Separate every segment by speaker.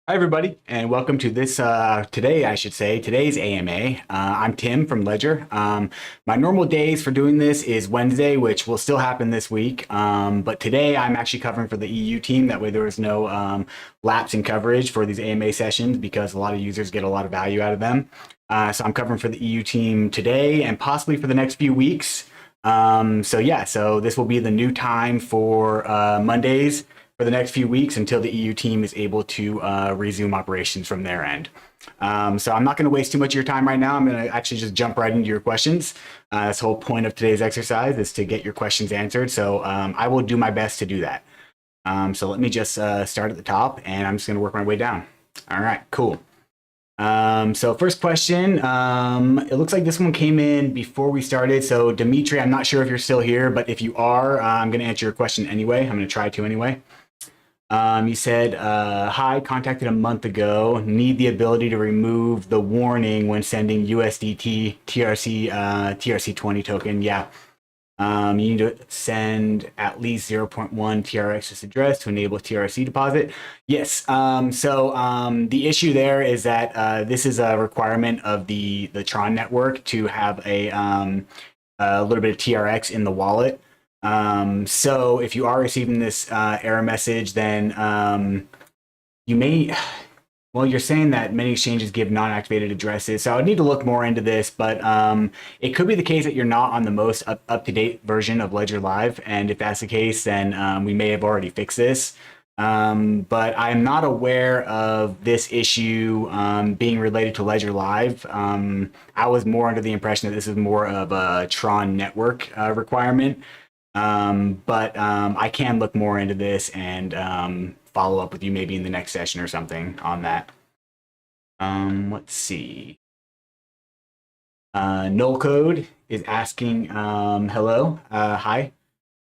Speaker 1: Hi, everybody, and welcome to this today's AMA. I'm Tim from Ledger. My normal days for doing this is Wednesday, which will still happen this week. But today I'm actually covering for the EU team. That way there is no lapse in coverage for these AMA sessions because a lot of users get a lot of value out of them. So I'm covering for the EU team today and possibly for the next few weeks. So this will be the new time for Mondays for the next few weeks until the EU team is able to resume operations from their end. So I'm not going to waste too much of your time right now. I'm going to actually just jump right into your questions. That's the whole point of today's exercise is to get your questions answered. So I will do my best to do that. So let me just start at the top, and I'm just going to work my way down. All right, cool. So first question, it looks like this one came in before we started. So Dimitri, I'm not sure if you're still here, but if you are, I'm going to answer your question anyway. I'm going to try to anyway. You said, hi, contacted a month ago, need the ability to remove the warning when sending USDT TRC20 token. Yeah. You need to send at least 0.1 TRX address to enable TRC deposit. Yes. The issue there is that this is a requirement of the Tron network to have a little bit of TRX in the wallet. So if you are receiving this error message, then you may, well, you're saying that many exchanges give non-activated addresses. So I would need to look more into this, but it could be the case that you're not on the most up-to-date version of Ledger Live. And if that's the case, then we may have already fixed this. But I'm not aware of this issue being related to Ledger Live. I was more under the impression that this is more of a Tron network requirement. I can look more into this and follow up with you maybe in the next session or something on that. Let's see. Null Code is asking, hello, hi.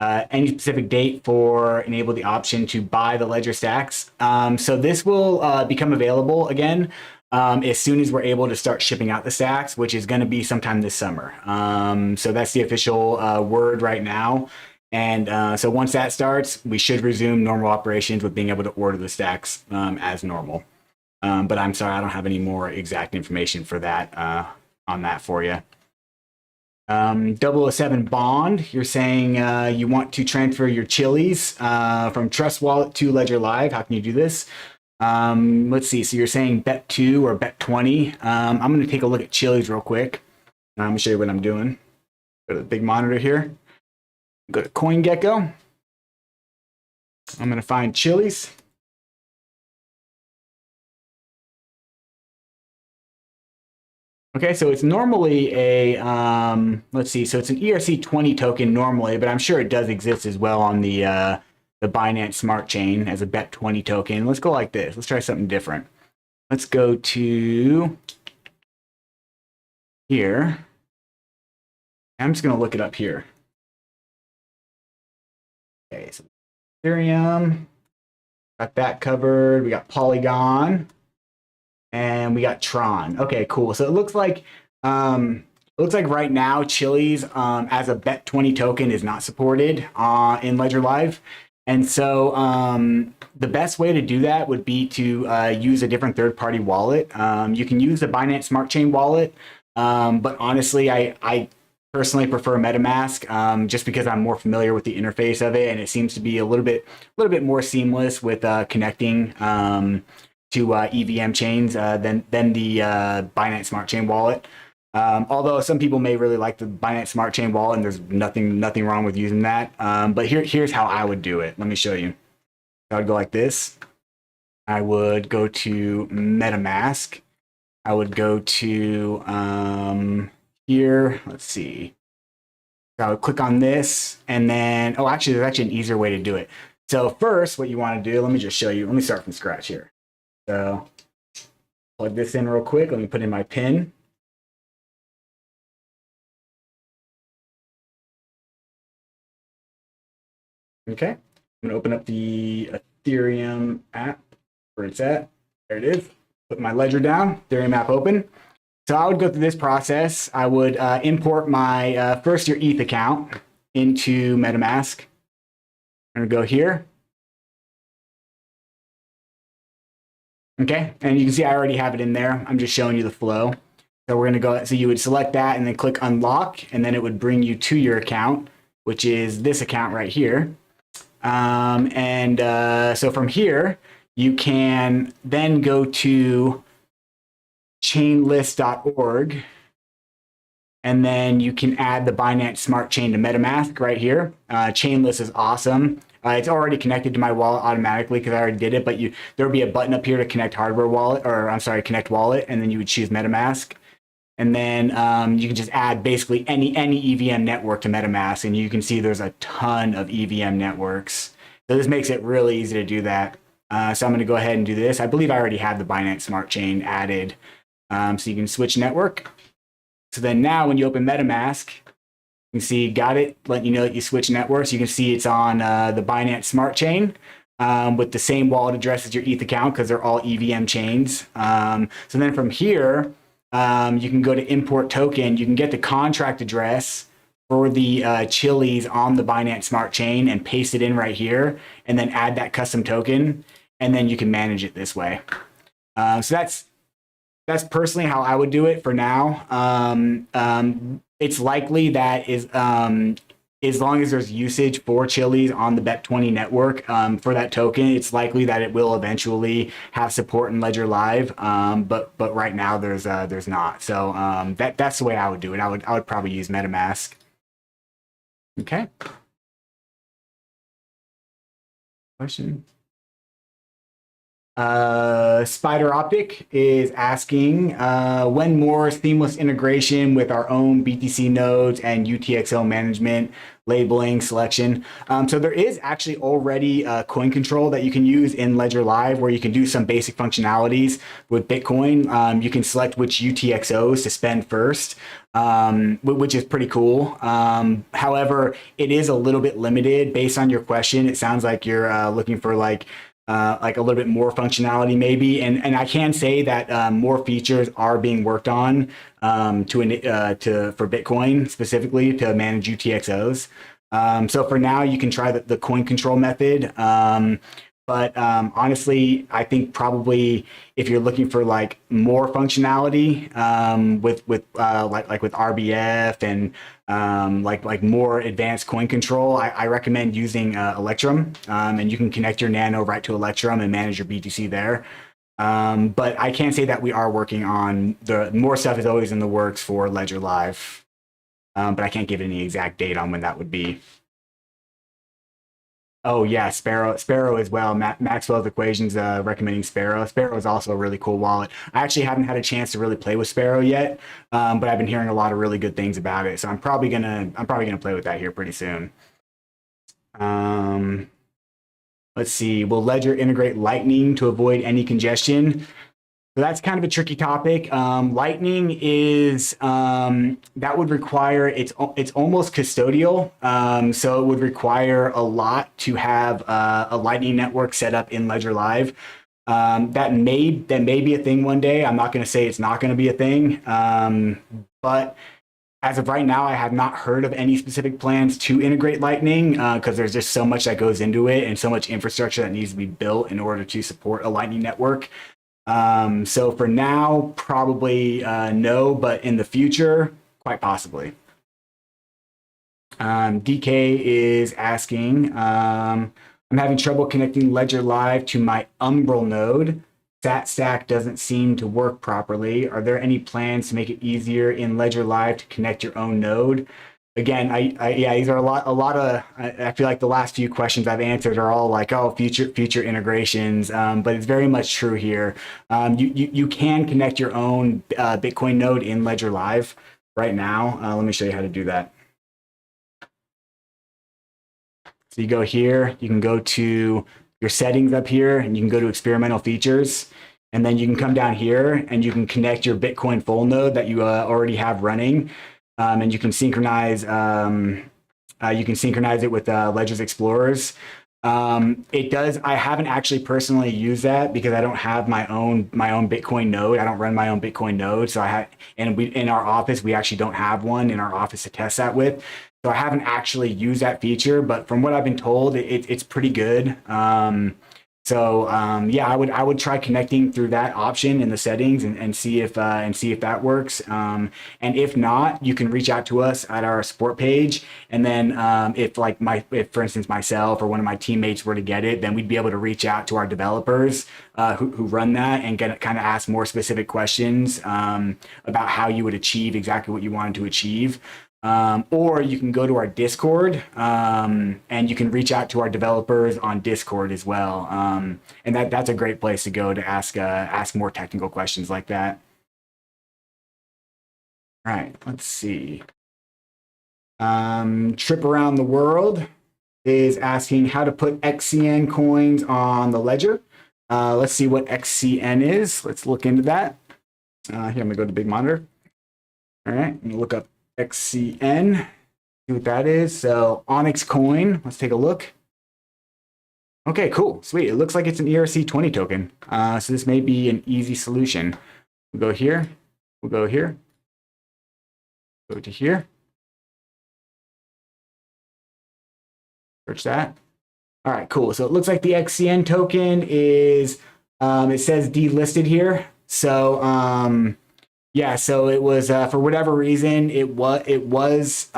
Speaker 1: Any specific date for enable the option to buy the Ledger stacks? So this will become available again as soon as we're able to start shipping out the stacks, which is going to be sometime this summer. So that's the official word right now. And so once that starts, we should resume normal operations with being able to order the stacks as normal. But I'm sorry, I don't have any more exact information for that on that for you. 007 Bond, you're saying you want to transfer your Chiliz from Trust Wallet to Ledger Live. How can you do this? Let's see. So you're saying Bet2 or Bet20. I'm going to take a look at Chiliz real quick. I'm going to show you what I'm doing. Go to the big monitor here. Go to CoinGecko. I'm going to find Chiliz. Okay, so it's normally a, let's see, so it's an ERC20 token normally, but I'm sure it does exist as well on the Binance Smart Chain as a Bet20 token. Let's go like this. Let's try something different. Let's go to here. I'm just going to look it up here. Okay, so Ethereum, got that covered. We got Polygon, and we got Tron. Okay, cool. So it looks like right now Chiliz as a Bet20 token is not supported in Ledger Live. And so the best way to do that would be to use a different third-party wallet. You can use the Binance Smart Chain wallet, but honestly, I personally prefer MetaMask just because I'm more familiar with the interface of it, and it seems to be a little bit more seamless with connecting to EVM chains than the Binance Smart Chain wallet. Although some people may really like the Binance Smart Chain wallet, and there's nothing wrong with using that. But here's how I would do it. Let me show you. I would go like this. I would go to MetaMask. I would go to here. Let's see. So I would click on this, and then there's actually an easier way to do it. So first, what you want to do, let me just show you. Let me start from scratch here. So plug this in real quick. Let me put in my PIN. Okay, I'm gonna open up the Ethereum app where it's at. There it is. Put my ledger down, Ethereum app open. So I would go through this process. I would import my first your ETH account into MetaMask. I'm gonna go here. Okay, and you can see I already have it in there. I'm just showing you the flow. So we're going to go, so you would select that and then click unlock, and then it would bring you to your account, which is this account right here. So from here, you can then go to chainlist.org, and then you can add the Binance Smart Chain to MetaMask right here. Chainlist is awesome. It's already connected to my wallet automatically because I already did it, but there will be a button up here to connect hardware wallet, or I'm sorry, connect wallet, and then you would choose MetaMask. And then you can just add basically any EVM network to MetaMask, and you can see there's a ton of EVM networks. So this makes it really easy to do that. So I'm going to go ahead and do this. I believe I already have the Binance Smart Chain added. So you can switch network. So then now when you open MetaMask, you can see, got it, letting you know that you switch networks. You can see it's on the Binance Smart Chain with the same wallet address as your ETH account because they're all EVM chains. So then from here, you can go to import token. You can get the contract address for the Chiliz on the Binance Smart Chain and paste it in right here, and then add that custom token, and then you can manage it this way. So that's personally how I would do it for now. It's likely that as long as there's usage for Chiliz on the BEP20 network for that token, it's likely that it will eventually have support in Ledger Live. But right now there's not. So that's the way I would do it. I would probably use MetaMask. Okay. Question. Spider Optic is asking when more seamless integration with our own BTC nodes and UTXO management, labeling, selection. So there is actually already coin control that you can use in Ledger Live where you can do some basic functionalities with Bitcoin. You can select which UTXOs to spend first, which is pretty cool. However, it is a little bit limited based on your question. It sounds like you're looking for like a little bit more functionality maybe. And I can say that more features are being worked on for Bitcoin specifically to manage UTXOs. So for now, you can try the coin control method. But honestly, I think probably if you're looking for like more functionality with RBF and like more advanced coin control, I recommend using Electrum, and you can connect your Nano right to Electrum and manage your BTC there. But I can say that we are working on more stuff is always in the works for Ledger Live, but I can't give any exact date on when that would be. Oh yeah, Sparrow as well. Maxwell's Equations recommending Sparrow. Sparrow is also a really cool wallet. I actually haven't had a chance to really play with Sparrow yet, but I've been hearing a lot of really good things about it. So I'm probably gonna play with that here pretty soon. Let's see. Will Ledger integrate Lightning to avoid any congestion? So that's kind of a tricky topic. Lightning is that would require it's almost custodial. So it would require a lot to have a Lightning network set up in Ledger Live. That may be a thing one day. I'm not going to say it's not going to be a thing, but as of right now, I have not heard of any specific plans to integrate Lightning because there's just so much that goes into it and so much infrastructure that needs to be built in order to support a Lightning network. So for now, probably no, but in the future, quite possibly. DK is asking, I'm having trouble connecting Ledger Live to my Umbrel node. SatStack doesn't seem to work properly. Are there any plans to make it easier in Ledger Live to connect your own node? Again, yeah, these are a lot of. I feel like the last few questions I've answered are all like, oh, future integrations, but it's very much true here. You can connect your own Bitcoin node in Ledger Live right now. Let me show you how to do that. So you go here, you can go to your settings up here, and you can go to experimental features, and then you can come down here and you can connect your Bitcoin full node that you already have running. And you can synchronize. You can synchronize it with Ledger's Explorers. It does. I haven't actually personally used that because I don't have my own Bitcoin node. I don't run my own Bitcoin node. So in our office we actually don't have one in our office to test that with. So I haven't actually used that feature. But from what I've been told, it's pretty good. So yeah, I would try connecting through that option in the settings and see if that works. And if not, you can reach out to us at our support page. And then if for instance myself or one of my teammates were to get it, then we'd be able to reach out to our developers who run that and get kind of ask more specific questions about how you would achieve exactly what you wanted to achieve. Or you can go to our Discord and you can reach out to our developers on Discord as well. And that's a great place to go to ask more technical questions like that. All right, let's see. Trip Around the World is asking how to put XCN coins on the ledger. Let's see what XCN is. Let's look into that. Here, I'm gonna go to big monitor. All right, I'm gonna look up XCN, see what that is. So Onyx coin, let's take a look. Okay, cool, sweet. It looks like it's an ERC20 token. So this may be an easy solution. We'll go here, we'll go here, go to here. Search that. All right, cool. So it looks like the XCN token is, it says delisted here. So yeah, so it was for whatever reason it was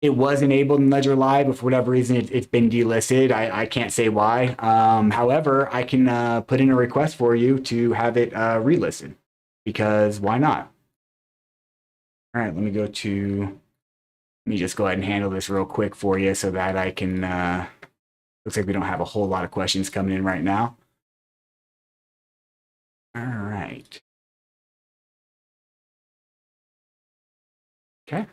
Speaker 1: enabled in Ledger Live, but for whatever reason it's been delisted. I can't say why. However, I can put in a request for you to have it relisted because why not? All right, let me just go ahead and handle this real quick for you so that I can. Looks like we don't have a whole lot of questions coming in right now. All right. Okay.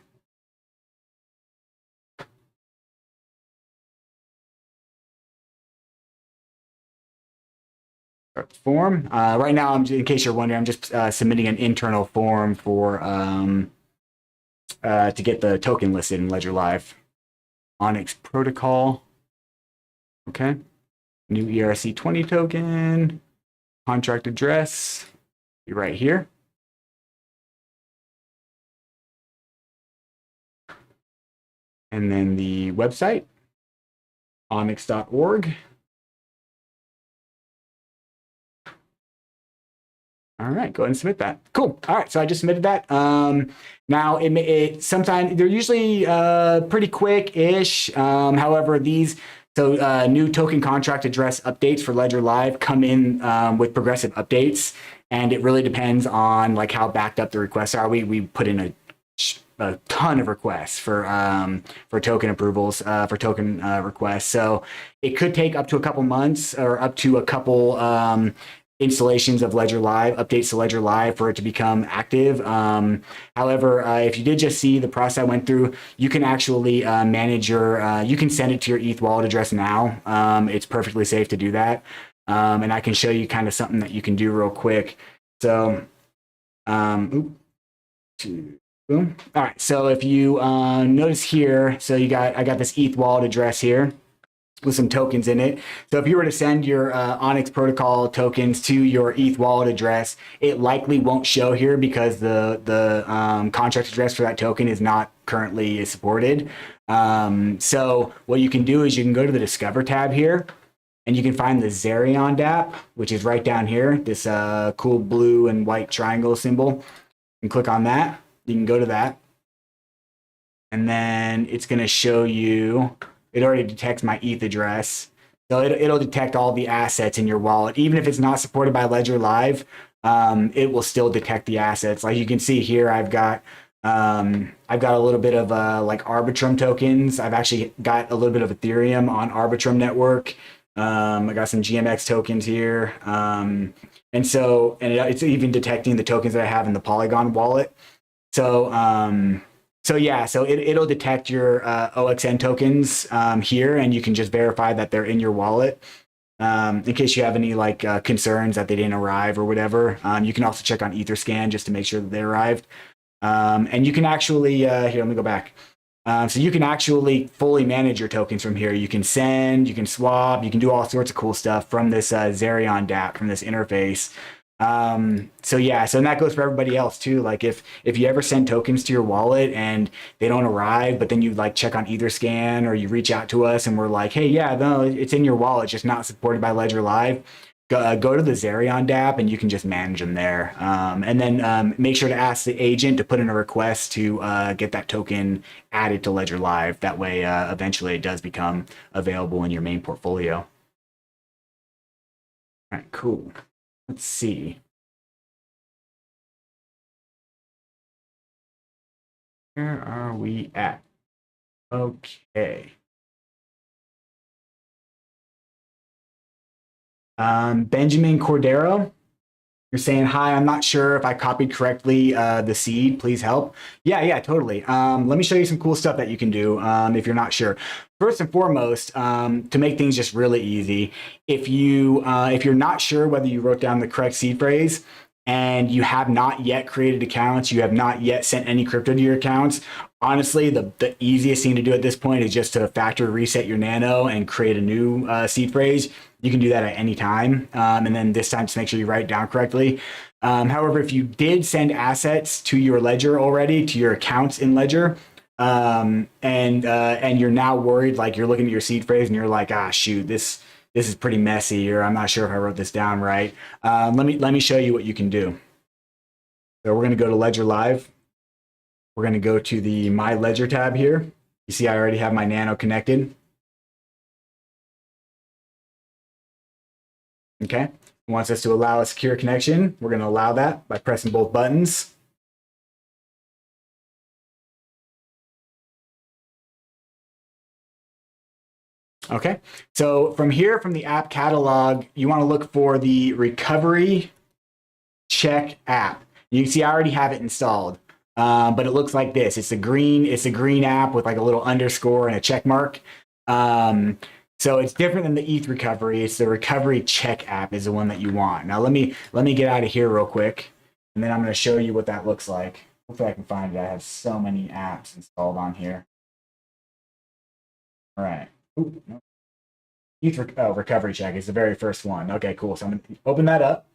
Speaker 1: Form. Right now, in case you're wondering, I'm just submitting an internal form for to get the token listed in Ledger Live. Onyx protocol. Okay. New ERC20 token. Contract address. Be right here. And then the website, onyx.org. All right, go ahead and submit that. Cool. All right, so I just submitted that. Now, it sometimes they're usually pretty quick-ish. However, new token contract address updates for Ledger Live come in with progressive updates, and it really depends on like how backed up the requests are. We put in a ton of requests for token approvals for token requests, so it could take up to a couple months or up to a couple installations of Ledger Live, updates to Ledger Live for it to become active. However, if you did just see the process I went through, you can actually manage you can send it to your ETH wallet address now. It's perfectly safe to do that. And I can show you kind of something that you can do real quick. So, boom. All right, so if you notice here, so I got this ETH wallet address here with some tokens in it. So if you were to send your Onyx protocol tokens to your ETH wallet address, it likely won't show here because the contract address for that token is not currently supported. So what you can do is you can go to the Discover tab here, and you can find the Zerion dApp, which is right down here, this cool blue and white triangle symbol. And click on that. You can go to that. And then it's going to show you, it already detects my ETH address. So it'll detect all the assets in your wallet. Even if it's not supported by Ledger Live, it will still detect the assets. Like you can see here, I've got a little bit of like Arbitrum tokens. I've actually got a little bit of Ethereum on Arbitrum network. I got some GMX tokens here. And it's even detecting the tokens that I have in the Polygon wallet. So yeah, so it'll detect your OXN tokens here, and you can just verify that they're in your wallet. In case you have any like concerns that they didn't arrive or whatever, you can also check on Etherscan just to make sure that they arrived. And you can actually here, let me go back. So you can actually fully manage your tokens from here. You can send, you can swap, you can do all sorts of cool stuff from this Zerion dApp, from this interface. So yeah, so that goes for everybody else too. Like if you ever send tokens to your wallet and they don't arrive, but then you like check on Etherscan or you reach out to us and we're like, hey, yeah, no, it's in your wallet, it's just not supported by Ledger Live. Go to the Zerion dApp and you can just manage them there. And then make sure to ask the agent to put in a request to get that token added to Ledger Live. That way, eventually it does become available in your main portfolio. All right, cool. Let's see. Where are we at? Okay. Benjamin Cordero, you're saying, hi, I'm not sure if I copied correctly the seed. Please help. Yeah, totally. Let me show you some cool stuff that you can do if you're not sure. First and foremost, to make things just really easy, if you're not sure whether you wrote down the correct seed phrase and you have not yet created accounts, you have not yet sent any crypto to your accounts, honestly, the easiest thing to do at this point is just to factory reset your nano and create a new seed phrase. You can do that at any time. And then this time, just make sure you write it down correctly. However, if you did send assets to your Ledger already, to your accounts in Ledger, and you're now worried, like you're looking at your seed phrase and you're like, shoot, this is pretty messy, or I'm not sure if I wrote this down right. Let me show you what you can do. So we're going to go to Ledger Live. We're going to go to the My Ledger tab here. You see I already have my Nano connected. Okay, it wants us to allow a secure connection. We're going to allow that by pressing both buttons. Okay, so from here, from the app catalog, you want to look for the Recovery Check app. You can see I already have it installed, but it looks like this. It's a green app with like a little underscore and a check mark. So it's different than the ETH recovery. It's the Recovery Check app is the one that you want. Now let me get out of here real quick, and then I'm going to show you what that looks like. Hopefully I can find it. I have so many apps installed on here. All right. Ooh, no. Recovery Check is the very first one. Okay, cool. So I'm going to open that up.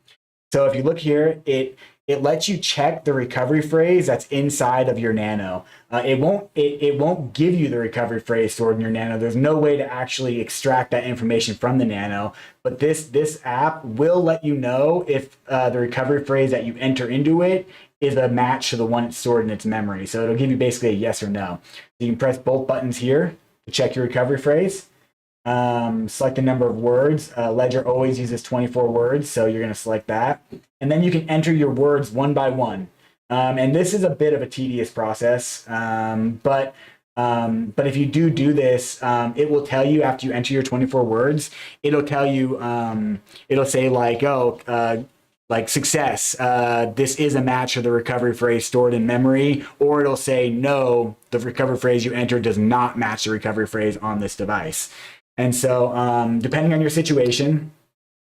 Speaker 1: So if you look here, it lets you check the recovery phrase that's inside of your Nano. It won't give you the recovery phrase stored in your Nano. There's no way to actually extract that information from the Nano. But this app will let you know if the recovery phrase that you enter into it is a match to the one it's stored in its memory. So it'll give you basically a yes or no. So you can press both buttons here to check your recovery phrase. Select the number of words. Ledger always uses 24 words, so you're going to select that. And then you can enter your words one by one. And this is a bit of a tedious process, but if you do this, it will tell you after you enter your 24 words, it'll tell you, it'll say like, like success, this is a match of the recovery phrase stored in memory, or it'll say, no, the recovery phrase you entered does not match the recovery phrase on this device. And so depending on your situation,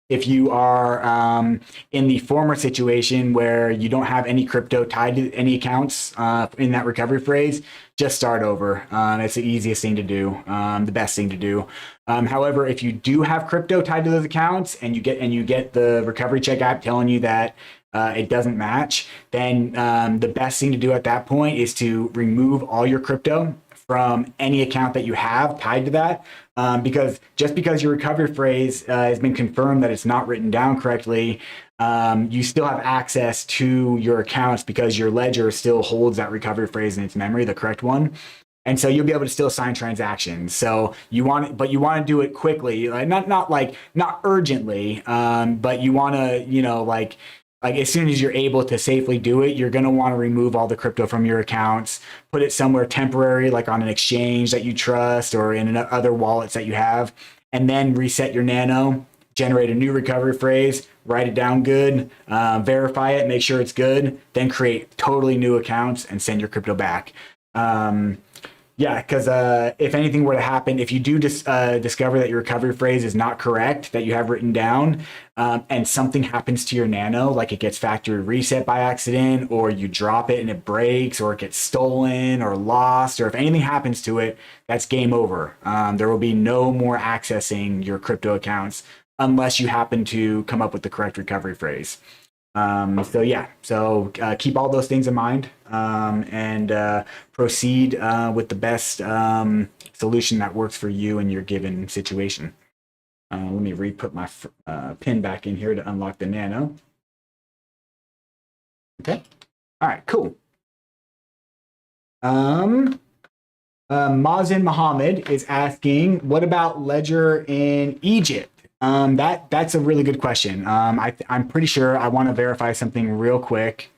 Speaker 1: if you are in the former situation where you don't have any crypto tied to any accounts in that recovery phrase, just start over. It's the easiest thing to do, the best thing to do. However, if you do have crypto tied to those accounts and you get the Recovery Check app telling you that it doesn't match, then the best thing to do at that point is to remove all your crypto from any account that you have tied to that, because just because your recovery phrase has been confirmed that it's not written down correctly, you still have access to your accounts because your ledger still holds that recovery phrase in its memory, the correct one. And so you'll be able to still sign transactions. So you want it, but you want to do it quickly, like not urgently, but you want to, like as soon as you're able to safely do it, you're going to want to remove all the crypto from your accounts, put it somewhere temporary, like on an exchange that you trust or in other wallets that you have, and then reset your Nano, generate a new recovery phrase, write it down good, verify it, make sure it's good, then create totally new accounts and send your crypto back. Yeah, because if anything were to happen, if you do discover that your recovery phrase is not correct, that you have written down, and something happens to your Nano, like it gets factory reset by accident, or you drop it and it breaks, or it gets stolen or lost, or if anything happens to it, that's game over. There will be no more accessing your crypto accounts unless you happen to come up with the correct recovery phrase. So yeah, so keep all those things in mind, and proceed with the best solution that works for you in your given situation. Let me re-put my pin back in here to unlock the nano. Okay. All right, cool. Mazin Mohammed is asking, what about Ledger in Egypt? That's a really good question. I'm pretty sure I want to verify something real quick.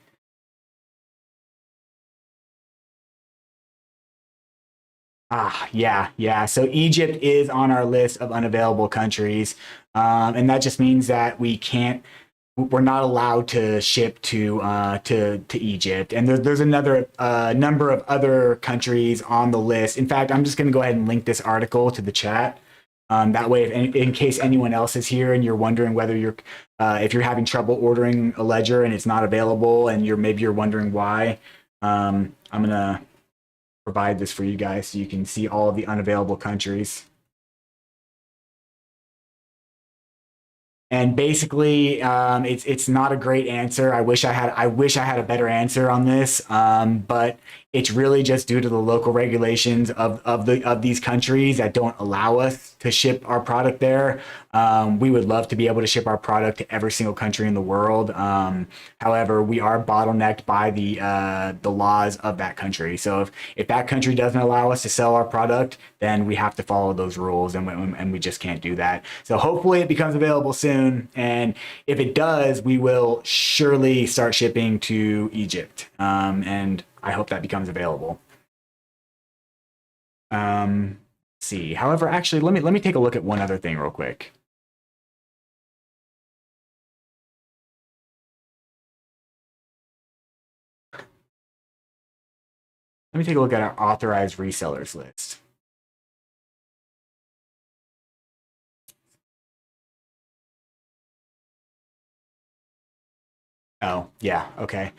Speaker 1: Yeah. So Egypt is on our list of unavailable countries, and that just means that we're not allowed to ship to Egypt. And there's another number of other countries on the list. In fact, I'm just going to go ahead and link this article to the chat. That way, in case anyone else is here and you're wondering whether if you're having trouble ordering a ledger and it's not available, and maybe you're wondering why, I'm gonna provide this for you guys so you can see all of the unavailable countries. And basically, it's not a great answer. I wish I had a better answer on this, but it's really just due to the local regulations of these countries that don't allow us to ship our product there. We would love to be able to ship our product to every single country in the world. However, we are bottlenecked by the laws of that country. So if that country doesn't allow us to sell our product, then we have to follow those rules, and we just can't do that. So hopefully it becomes available soon, and if it does, we will surely start shipping to Egypt, and I hope that becomes available. See. However, actually, let me take a look at one other thing real quick. Let me take a look at our authorized resellers list. Oh, yeah, okay.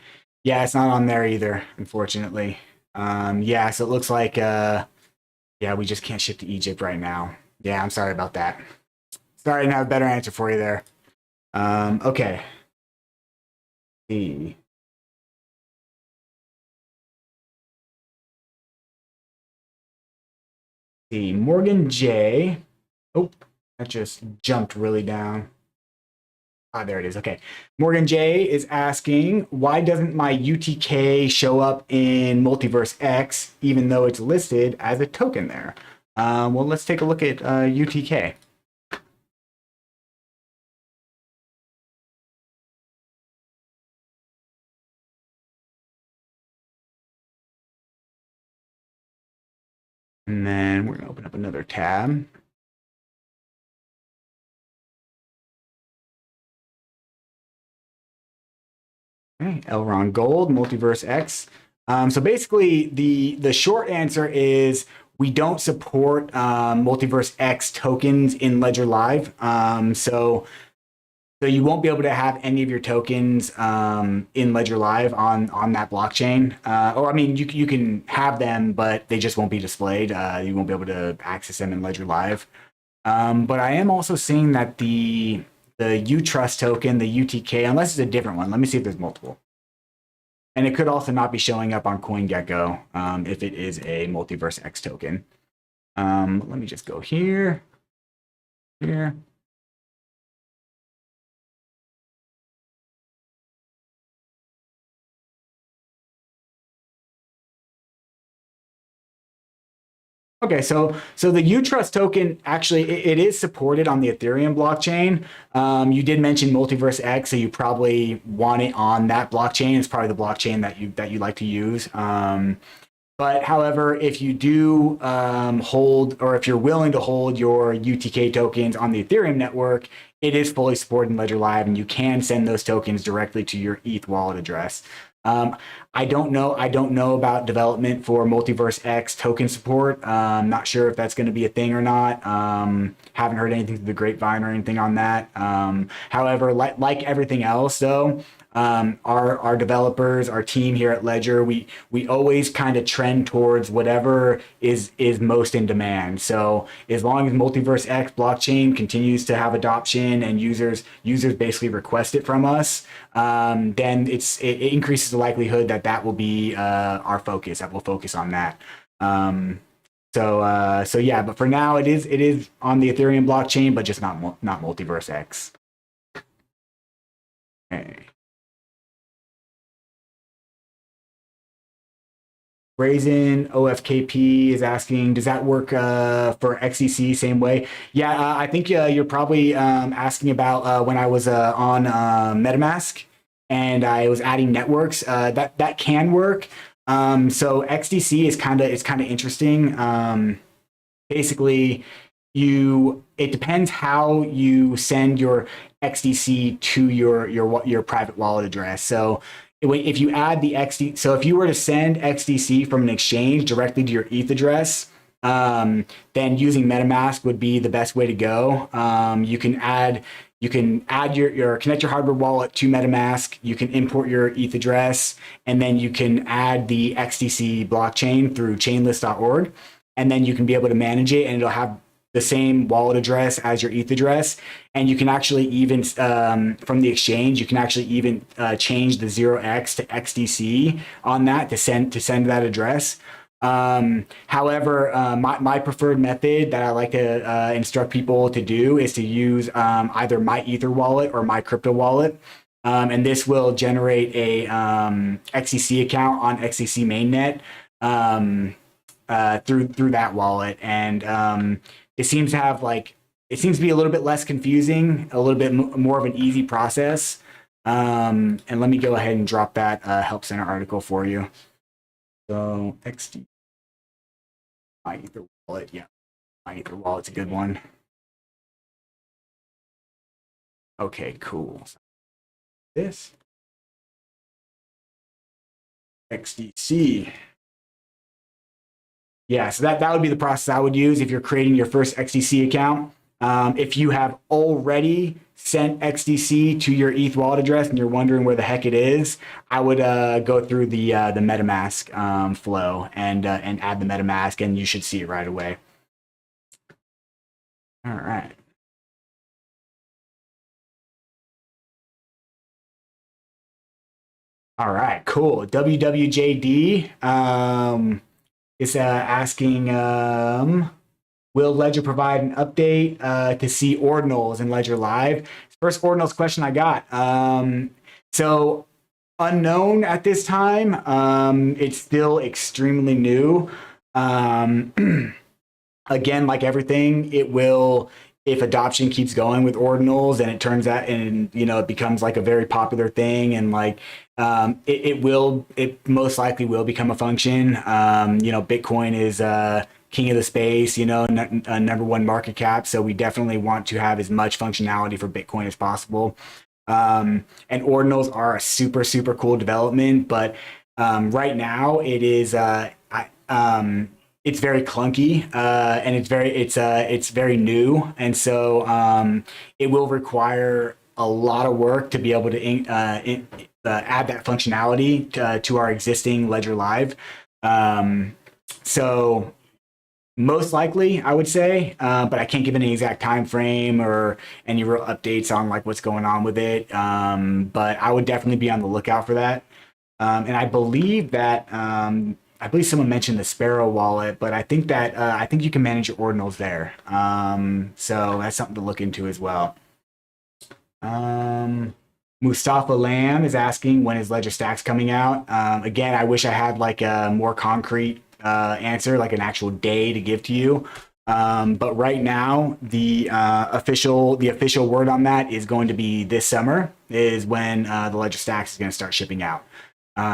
Speaker 1: Yeah, it's not on there either, unfortunately. Yeah, so it looks like yeah, we just can't ship to Egypt right now. Yeah, I'm sorry about that. Sorry, I didn't have a better answer for you there. Okay. See. See, Morgan J. Oh, that just jumped really down. Ah, there it is. Okay. Morgan J is asking, why doesn't my UTK show up in Multiverse X, even though it's listed as a token there? Well, let's take a look at UTK. And then we're going to open up another tab. Okay, Elron Gold, Multiverse X. So basically, the short answer is we don't support Multiverse X tokens in Ledger Live. So you won't be able to have any of your tokens in Ledger Live on that blockchain. Or I mean, you can have them, but they just won't be displayed. You won't be able to access them in Ledger Live. But I am also seeing that the UTrust token, the UTK, unless it's a different one. Let me see if there's multiple. And it could also not be showing up on CoinGecko if it is a Multiverse X token. Let me just go here. Okay, so the UTrust token actually it is supported on the Ethereum blockchain. You did mention Multiverse X, so you probably want it on that blockchain. It's probably the blockchain that you like to use. But however, if you do hold, or if you're willing to hold your UTK tokens on the Ethereum network, it is fully supported in Ledger Live, and you can send those tokens directly to your ETH wallet address. I don't know about development for Multiverse X token support. Not sure if that's going to be a thing or not. Haven't heard anything through the grapevine or anything on that. However, like everything else, though, Our developers, our team here at Ledger, we always kind of trend towards whatever is most in demand. So as long as Multiverse X blockchain continues to have adoption and users basically request it from us, then it increases the likelihood that that will be our focus. That we'll focus on that. So yeah, but for now it is on the Ethereum blockchain, but just not Multiverse X. Okay. Brazen OFKP is asking, does that work for XEC same way? Yeah, I think you're probably asking about when I was on MetaMask and I was adding networks. That can work. So XDC is kind of interesting. Basically, it depends how you send your XDC to your private wallet address. So if you add the XD, so if you were to send XDC from an exchange directly to your ETH address, then using MetaMask would be the best way to go. You can add your connect your hardware wallet to MetaMask. You can import your ETH address, and then you can add the XDC blockchain through chainlist.org, and then you can be able to manage it, and it'll have the same wallet address as your ETH address. And you can actually even, from the exchange, you can actually even change the 0x to XDC on that to send that address. However, my preferred method that I like to instruct people to do is to use either my Ether wallet or my crypto wallet. And this will generate a XCC account on XCC mainnet through that wallet. And it seems to be a little bit less confusing, a little bit more of an easy process. And let me go ahead and drop that Help Center article for you. So XD, my Ether wallet, yeah, my Ether wallet's a good one. Okay, cool. This XDC. Yeah, so that would be the process I would use if you're creating your first XDC account. If you have already sent XDC to your ETH wallet address and you're wondering where the heck it is, I would go through the MetaMask flow and add the MetaMask, and you should see it right away. All right. All right, cool. WWJD is asking, will Ledger provide an update to see ordinals in Ledger Live? First ordinals question I got. So unknown at this time. It's still extremely new. Again, like everything, it will, if adoption keeps going with ordinals and it turns out and it becomes like a very popular thing, and like it most likely will become a function. Bitcoin is king of the space, number one market cap, so we definitely want to have as much functionality for Bitcoin as possible. And ordinals are a super super cool development, but right now it is it's very clunky and it's very new, and so it will require a lot of work to be able to add that functionality to our existing Ledger Live. So most likely, I would say, but I can't give any exact time frame or any real updates on like what's going on with it. But I would definitely be on the lookout for that. And I believe that someone mentioned the Sparrow wallet, but I think you can manage your ordinals there. So that's something to look into as well. Mustafa Lamb is asking, when is Ledger Stacks coming out? Again, I wish I had like a more concrete answer, like an actual day to give to you. But right now, the official word on that is going to be this summer is when the Ledger Stacks is going to start shipping out.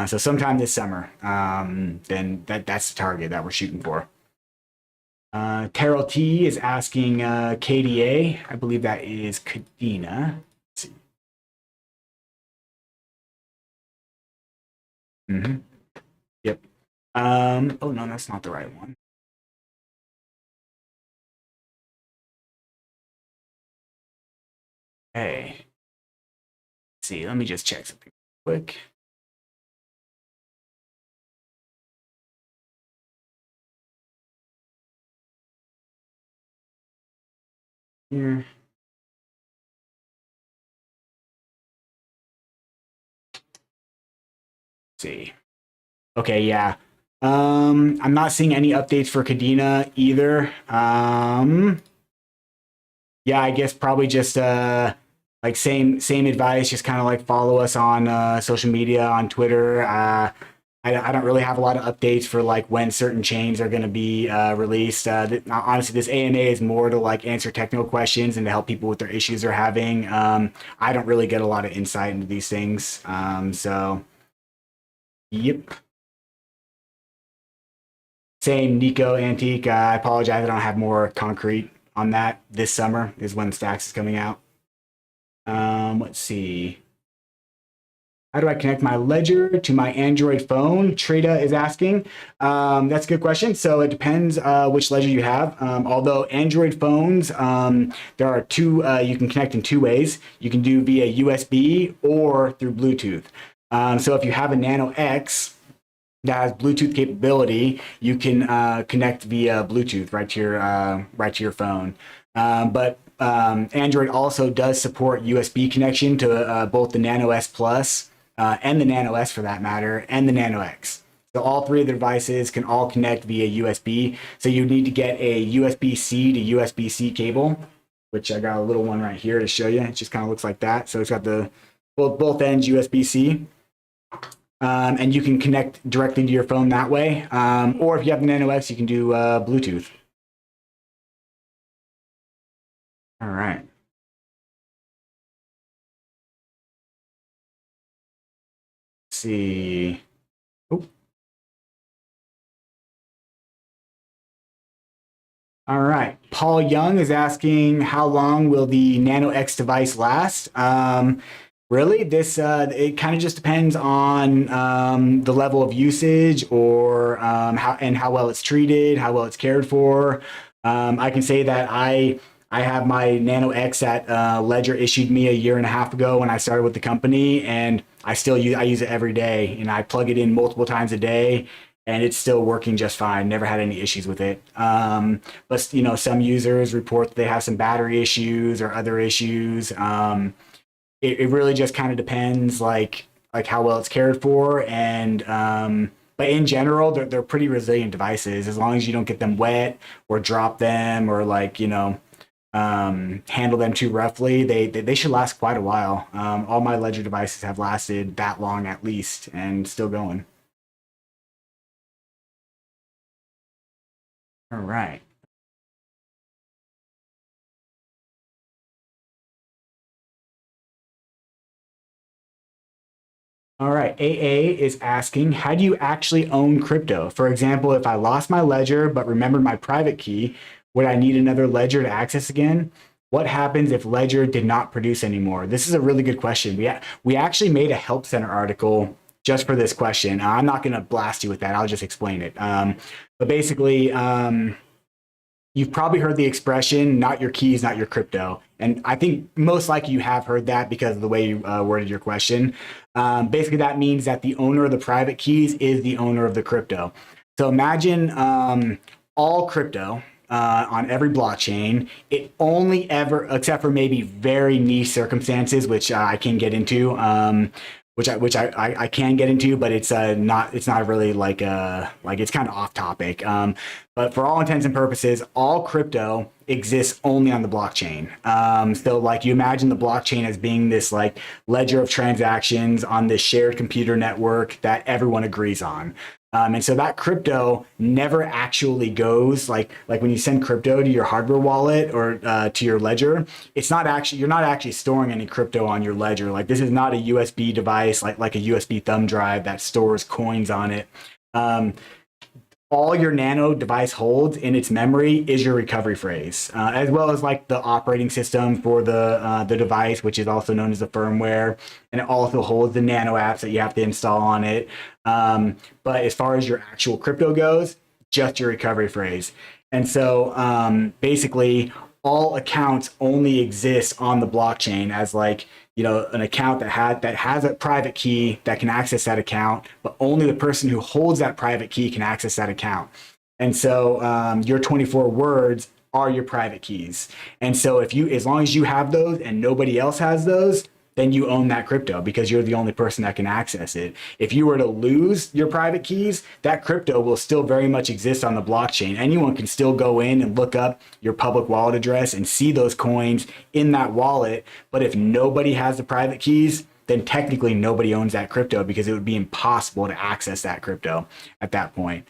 Speaker 1: So sometime this summer, then that's the target that we're shooting for. Terrell T is asking KDA. I believe that is Kadena. Let's see. Mm-hmm. Yep. Oh no, that's not the right one. Hey. Let's see, let me just check something. quick. Here. See. Okay, yeah. I'm not seeing any updates for Kadena either. Yeah, I guess probably just like same advice, just kind of like follow us on social media, on Twitter. I don't really have a lot of updates for like when certain chains are going to be released. Honestly, this AMA is more to like answer technical questions and to help people with their issues they're having. I don't really get a lot of insight into these things. So, yep. Same, Nico Antique. I apologize. I don't have more concrete on that. This summer is when Stacks is coming out. Let's see. How do I connect my Ledger to my Android phone? Trita is asking. That's a good question. So it depends which Ledger you have. Although Android phones, there are two, you can connect in two ways. You can do via USB or through Bluetooth. So if you have a Nano X that has Bluetooth capability, you can connect via Bluetooth right to your phone. But Android also does support USB connection to both the Nano S Plus and the Nano S for that matter, and the Nano X. So all three of the devices can all connect via USB. So you need to get a USB-C to USB-C cable, which I got a little one right here to show you. It just kind of looks like that. So it's got the both ends USB-C. And you can connect directly to your phone that way. Or if you have the Nano X, you can do Bluetooth. All right. Let's see. Oh. All right. Paul Young is asking, how long will the Nano X device last? Really, this it kind of just depends on the level of usage or how well it's treated, how well it's cared for. I can say that I have my Nano X that Ledger issued me a year and a half ago when I started with the company, and I use it every day, and I plug it in multiple times a day, and it's still working just fine. Never had any issues with it. But some users report that they have some battery issues or other issues. It really just kind of depends like how well it's cared for, and but in general they're pretty resilient devices as long as you don't get them wet or drop them or handle them too roughly. They should last quite a while. All my Ledger devices have lasted that long at least and still going. All right. All right, AA is asking, how do you actually own crypto? For example, if I lost my ledger but remembered my private key, would I need another ledger to access again? What happens if Ledger did not produce anymore? This is a really good question. We actually made a Help Center article just for this question. I'm not going to blast you with that. I'll just explain it. But basically, you've probably heard the expression, not your keys, not your crypto. And I think most likely you have heard that because of the way you worded your question. Basically, that means that the owner of the private keys is the owner of the crypto. So imagine all crypto on every blockchain. It only ever, except for maybe very niche circumstances, which I can get into, which I can get into, but it's not really like it's kind of off topic. But for all intents and purposes, all crypto exists only on the blockchain. So like you imagine the blockchain as being this like ledger of transactions on this shared computer network that everyone agrees on. And so that crypto never actually goes like when you send crypto to your hardware wallet or to your ledger, you're not actually storing any crypto on your ledger. Like this is not a USB device like a USB thumb drive that stores coins on it. All your Nano device holds in its memory is your recovery phrase, as well as like the operating system for the device, which is also known as the firmware, and it also holds the Nano apps that you have to install on it. But as far as your actual crypto goes, just your recovery phrase. And so basically, all accounts only exist on the blockchain as like, you know, an account that has a private key that can access that account, but only the person who holds that private key can access that account. And so your 24 words are your private keys. And so if you, as long as you have those and nobody else has those, then you own that crypto because you're the only person that can access it. If you were to lose your private keys, that crypto will still very much exist on the blockchain. Anyone can still go in and look up your public wallet address and see those coins in that wallet. But if nobody has the private keys, then technically nobody owns that crypto because it would be impossible to access that crypto at that point.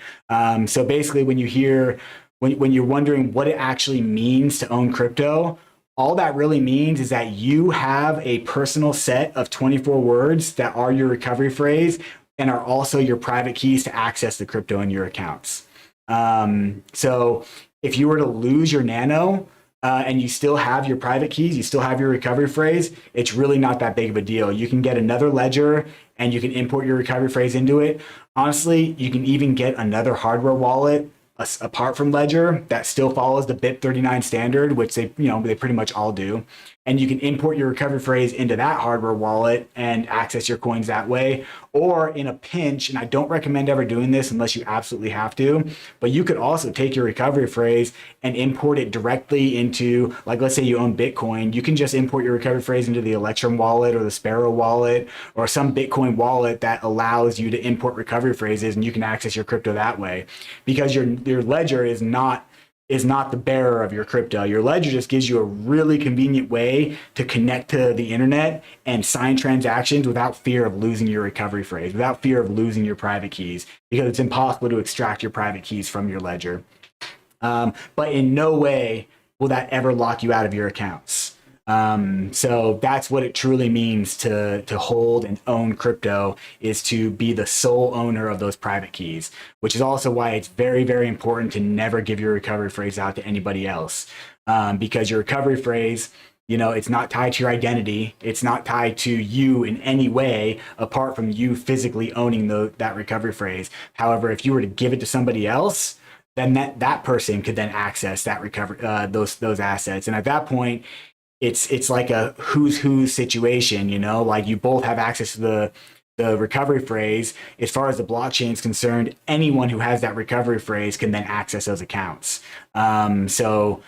Speaker 1: So basically, when you hear, when you're wondering what it actually means to own crypto, all that really means is that you have a personal set of 24 words that are your recovery phrase and are also your private keys to access the crypto in your accounts. So if you were to lose your Nano, and you still have your private keys, you still have your recovery phrase, it's really not that big of a deal. You can get another ledger and you can import your recovery phrase into it. Honestly, you can even get another hardware wallet apart from Ledger that still follows the BIP39 standard, which they pretty much all do. And you can import your recovery phrase into that hardware wallet and access your coins that way. Or in a pinch, and I don't recommend ever doing this unless you absolutely have to, but you could also take your recovery phrase and import it directly into, like, let's say you own Bitcoin, you can just import your recovery phrase into the Electrum wallet or the Sparrow wallet or some Bitcoin wallet that allows you to import recovery phrases, and you can access your crypto that way because your ledger is not the bearer of your crypto. Your ledger just gives you a really convenient way to connect to the internet and sign transactions without fear of losing your recovery phrase, without fear of losing your private keys, because it's impossible to extract your private keys from your ledger. But in no way will that ever lock you out of your accounts. So that's what it truly means to hold and own crypto, is to be the sole owner of those private keys, which is also why it's very, very important to never give your recovery phrase out to anybody else. Because your recovery phrase, you know, it's not tied to your identity. It's not tied to you in any way apart from you physically owning that recovery phrase. However, if you were to give it to somebody else, then that person could then access that recovery, those assets. And at that point, it's like a who's who situation, you know, like you both have access to the recovery phrase. As far as the blockchain is concerned, anyone who has that recovery phrase can then access those accounts. So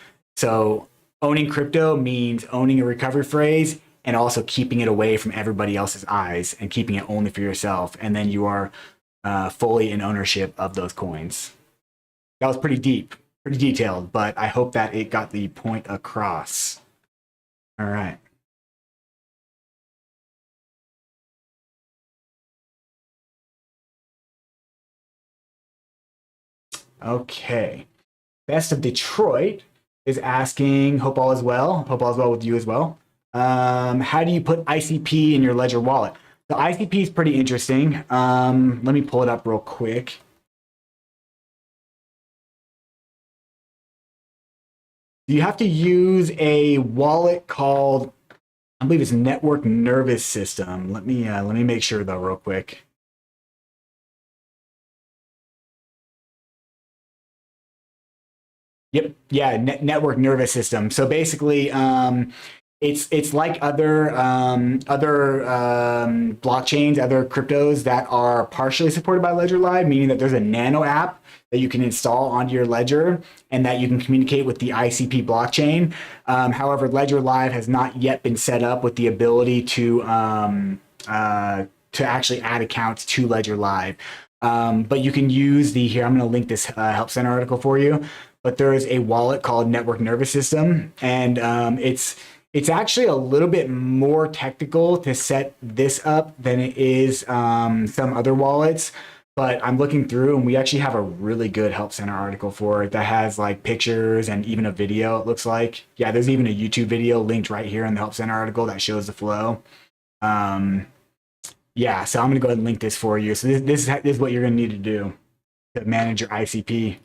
Speaker 1: owning crypto means owning a recovery phrase and also keeping it away from everybody else's eyes and keeping it only for yourself. And then you are fully in ownership of those coins. That was pretty deep, pretty detailed, but I hope that it got the point across. All right. Okay. Best of Detroit is asking, hope all is well. Hope all is well with you as well. How do you put ICP in your Ledger wallet? The ICP is pretty interesting. Let me pull it up real quick. You have to use a wallet called, I believe it's Network Nervous System. Let me make sure though, real quick. Yep. Yeah. Network nervous system. So basically, it's like other blockchains, other cryptos that are partially supported by Ledger Live, meaning that there's a Nano app that you can install onto your Ledger and that you can communicate with the ICP blockchain. However, Ledger Live has not yet been set up with the ability to actually add accounts to Ledger Live. But you can use here. I'm going to link this Help Center article for you. But there is a wallet called Network Nervous System, and it's actually a little bit more technical to set this up than it is some other wallets. But I'm looking through, and we actually have a really good Help Center article for it that has like pictures and even a video. It looks like, yeah, there's even a YouTube video linked right here in the Help Center article that shows the flow. Yeah, so I'm gonna go ahead and link this for you. So this is what you're gonna need to do to manage your ICP.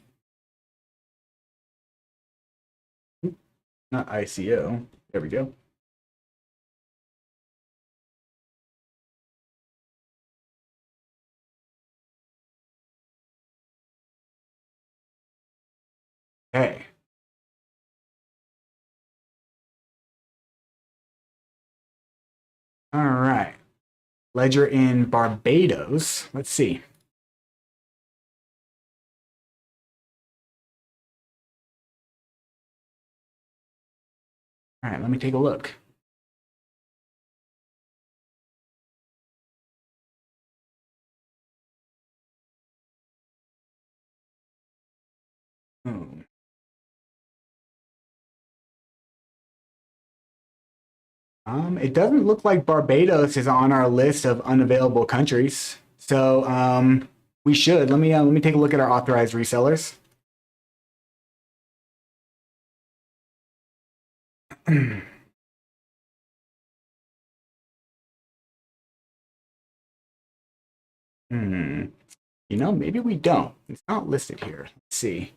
Speaker 1: Not ICO. There we go. Okay. All right. Ledger in Barbados. Let's see. All right, let me take a look. Hmm. It doesn't look like Barbados is on our list of unavailable countries. So we should. Let me take a look at our authorized resellers. Hmm. Maybe we don't. It's not listed here. Let's see.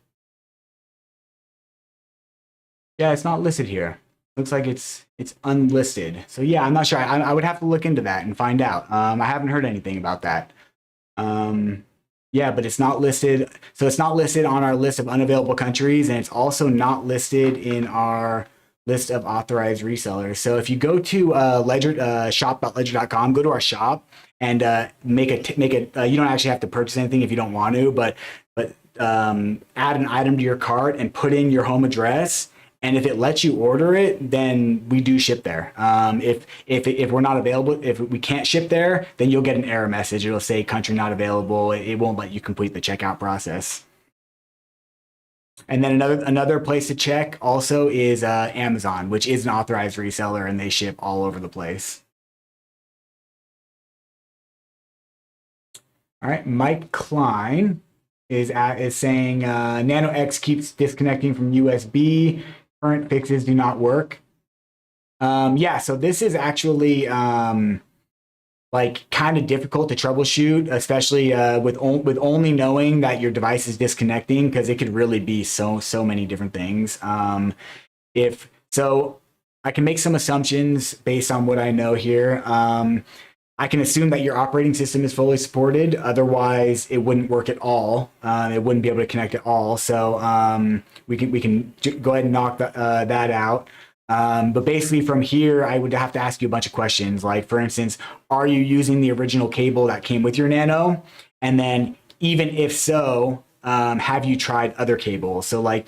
Speaker 1: Yeah, it's not listed here. Looks like it's unlisted. So yeah, I'm not sure. I would have to look into that and find out. I haven't heard anything about that. Um, yeah, but it's not listed. So it's not listed on our list of unavailable countries, and it's also not listed in our list of authorized resellers. So if you go to Ledger shop.ledger.com, go to our shop and you don't actually have to purchase anything if you don't want to, but add an item to your cart and put in your home address. And if it lets you order it, then we do ship there. If we're not available, if we can't ship there, then you'll get an error message. It'll say country not available. It won't let you complete the checkout process. And then another place to check also is Amazon, which is an authorized reseller, and they ship all over the place. All right, Mike Klein is saying Nano X keeps disconnecting from USB. Current fixes do not work. Yeah, so this is actually like kind of difficult to troubleshoot, especially with only knowing that your device is disconnecting, because it could really be so many different things. If so, I can make some assumptions based on what I know here. I can assume that your operating system is fully supported. Otherwise, it wouldn't work at all. It wouldn't be able to connect at all. So we can go ahead and knock that out. But basically, from here, I would have to ask you a bunch of questions. Like, for instance, are you using the original cable that came with your Nano? And then, even if so, have you tried other cables? So, like,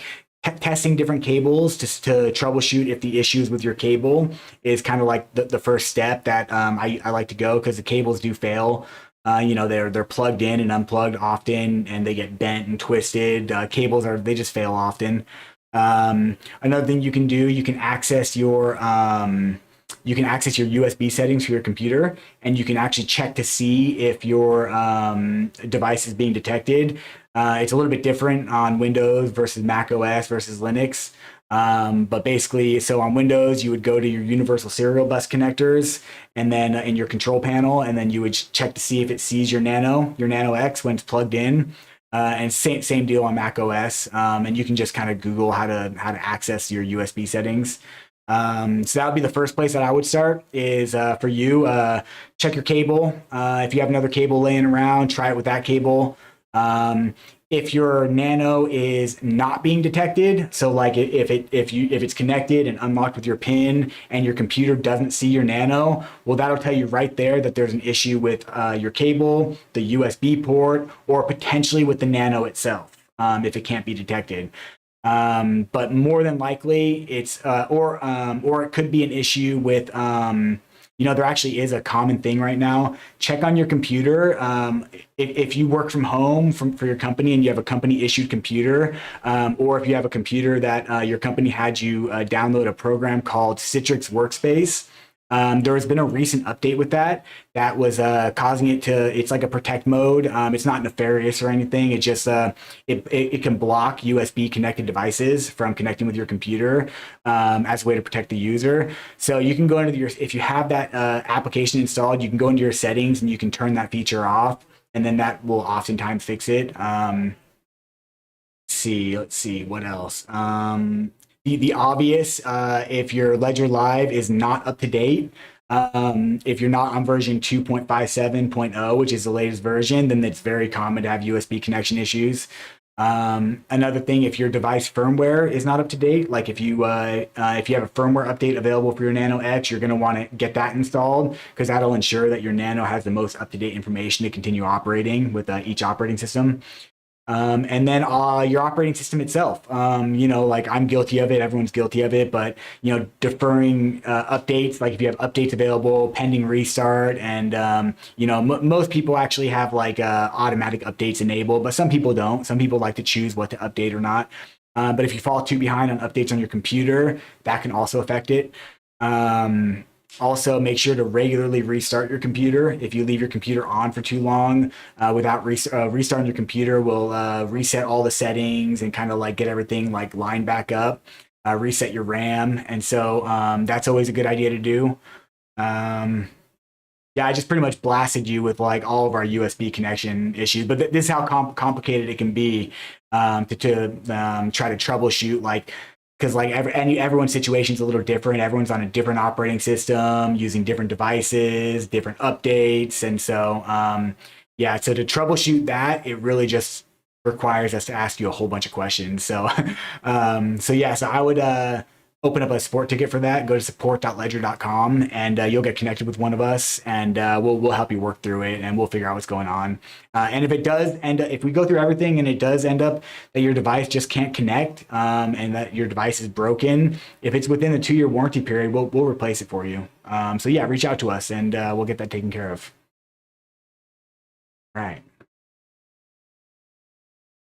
Speaker 1: testing different cables to troubleshoot if the issues with your cable is kind of like the first step that I like to go, because the cables do fail. They're plugged in and unplugged often, and they get bent and twisted. They just fail often. Another thing you can do, you can access your USB settings for your computer, and you can actually check to see if your device is being detected. It's a little bit different on Windows versus Mac OS versus Linux. But basically, so on Windows, you would go to your universal serial bus connectors, and then in your control panel, and then you would check to see if it sees your Nano X when it's plugged in. And same deal on Mac OS. And you can just kind of Google how to access your USB settings. So that would be the first place that I would start is for you. Check your cable. If you have another cable laying around, try it with that cable. If your Nano is not being detected, so like if it's connected and unlocked with your PIN and your computer doesn't see your Nano, well, that'll tell you right there that there's an issue with your cable, the USB port, or potentially with the Nano itself, if it can't be detected. But more than likely, it's or it could be an issue with there actually is a common thing right now. Check on your computer. If you work from home for your company and you have a company issued computer, or if you have a computer that your company had you download a program called Citrix Workspace. There has been a recent update with that was causing it's like a protect mode. It's not nefarious or anything. It just it can block USB connected devices from connecting with your computer as a way to protect the user. So you can go into if you have that application installed, you can go into your settings and you can turn that feature off, and then that will oftentimes fix it. Let's see what else. The obvious, if your Ledger Live is not up to date, if you're not on version 2.57.0, which is the latest version, then it's very common to have USB connection issues. Another thing, if your device firmware is not up to date, like if you have a firmware update available for your Nano X, you're going to want to get that installed because that'll ensure that your Nano has the most up-to-date information to continue operating with each operating system. And then your operating system itself. Like I'm guilty of it. Everyone's guilty of it. But deferring updates, like if you have updates available, pending restart, and most people actually have like automatic updates enabled, but some people don't. Some people like to choose what to update or not. But if you fall too behind on updates on your computer, that can also affect it. Also, make sure to regularly restart your computer. If you leave your computer on for too long without restarting your computer, will reset all the settings and kind of like get everything like lined back up, reset your RAM. And so that's always a good idea to do. Yeah, I just pretty much blasted you with like all of our USB connection issues, but this is how complicated it can be to try to troubleshoot like because like everyone's situation is a little different. Everyone's on a different operating system, using different devices, different updates, and so yeah. So to troubleshoot that, it really just requires us to ask you a whole bunch of questions. So so I would open up a support ticket for that. Go to support.ledger.com and you'll get connected with one of us, and we'll help you work through it, and we'll figure out what's going on. And if it does end up, if we go through everything and it does end up that your device just can't connect and that your device is broken, if it's within a 2-year warranty period, we'll replace it for you. So yeah, reach out to us and we'll get that taken care of. All right.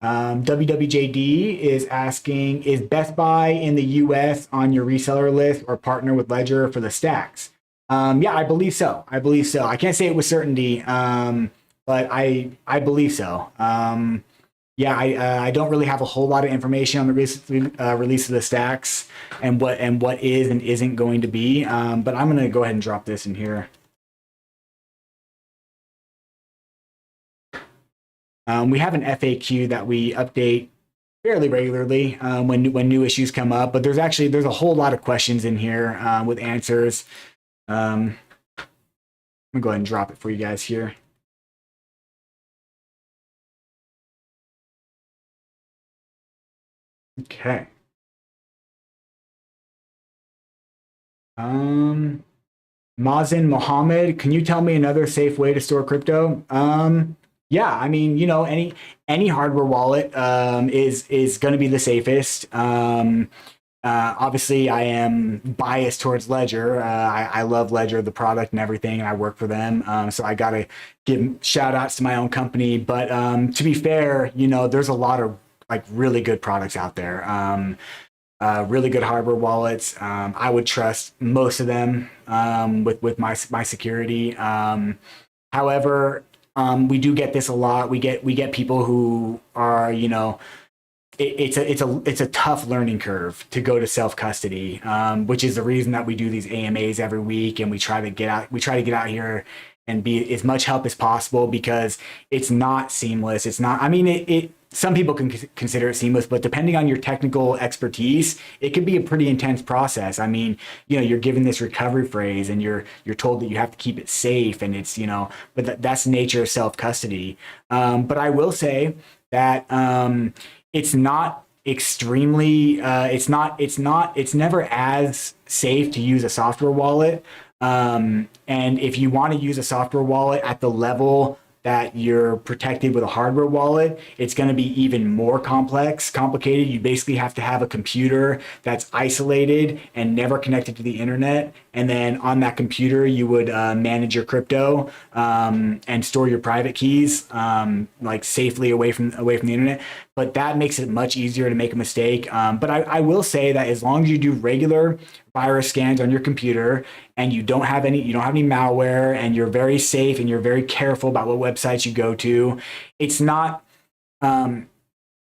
Speaker 1: WWJD is asking, is Best Buy in the US on your reseller list or partner with Ledger for the stacks? Yeah, I believe so. I can't say it with certainty, but I believe so. Yeah, I don't really have a whole lot of information on the release of the stacks and what is and isn't going to be, but I'm going to go ahead and drop this in here. We have an FAQ that we update fairly regularly when new issues come up, but there's a whole lot of questions in here with answers. I'm gonna go ahead and drop it for you guys here. Okay. Mazen Mohammed, can you tell me another safe way to store crypto? Yeah, I mean, any hardware wallet is going to be the safest. Obviously, I am biased towards Ledger. I love Ledger, the product and everything, and I work for them. So I got to give shout outs to my own company. But to be fair, there's a lot of like really good products out there. Really good hardware wallets. I would trust most of them with my security. However, we do get this a lot. We get people who are, it's a tough learning curve to go to self custody, which is the reason that we do these AMAs every week, and we try to get out here and be as much help as possible because it's not seamless. It's not. I mean, some people can consider it seamless, but depending on your technical expertise, it can be a pretty intense process. I mean, you're given this recovery phrase and you're told that you have to keep it safe, and it's, but that's the nature of self-custody. But I will say that it's not extremely, it's never as safe to use a software wallet. And if you want to use a software wallet at the level that you're protected with a hardware wallet, it's going to be even more complicated. You basically have to have a computer that's isolated and never connected to the internet. And then on that computer, you would manage your crypto and store your private keys like safely away from the internet. But that makes it much easier to make a mistake. But I will say that as long as you do regular virus scans on your computer and you don't have any malware, and you're very safe and you're very careful about what websites you go to, it's not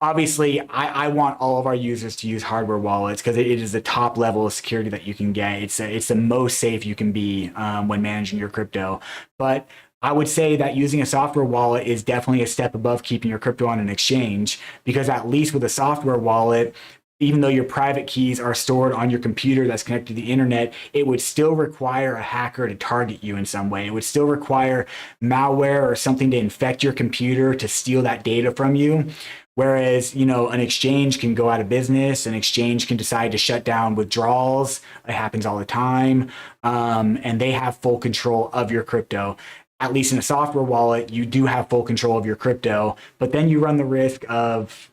Speaker 1: obviously I want all of our users to use hardware wallets because it is the top level of security that you can get. It's the most safe you can be when managing your crypto. But I would say that using a software wallet is definitely a step above keeping your crypto on an exchange, because at least with a software wallet, even though your private keys are stored on your computer that's connected to the internet, it would still require a hacker to target you in some way. It would still require malware or something to infect your computer to steal that data from you. Whereas, an exchange can go out of business, an exchange can decide to shut down withdrawals. It happens all the time. And they have full control of your crypto. At least in a software wallet, you do have full control of your crypto, but then you run the risk of,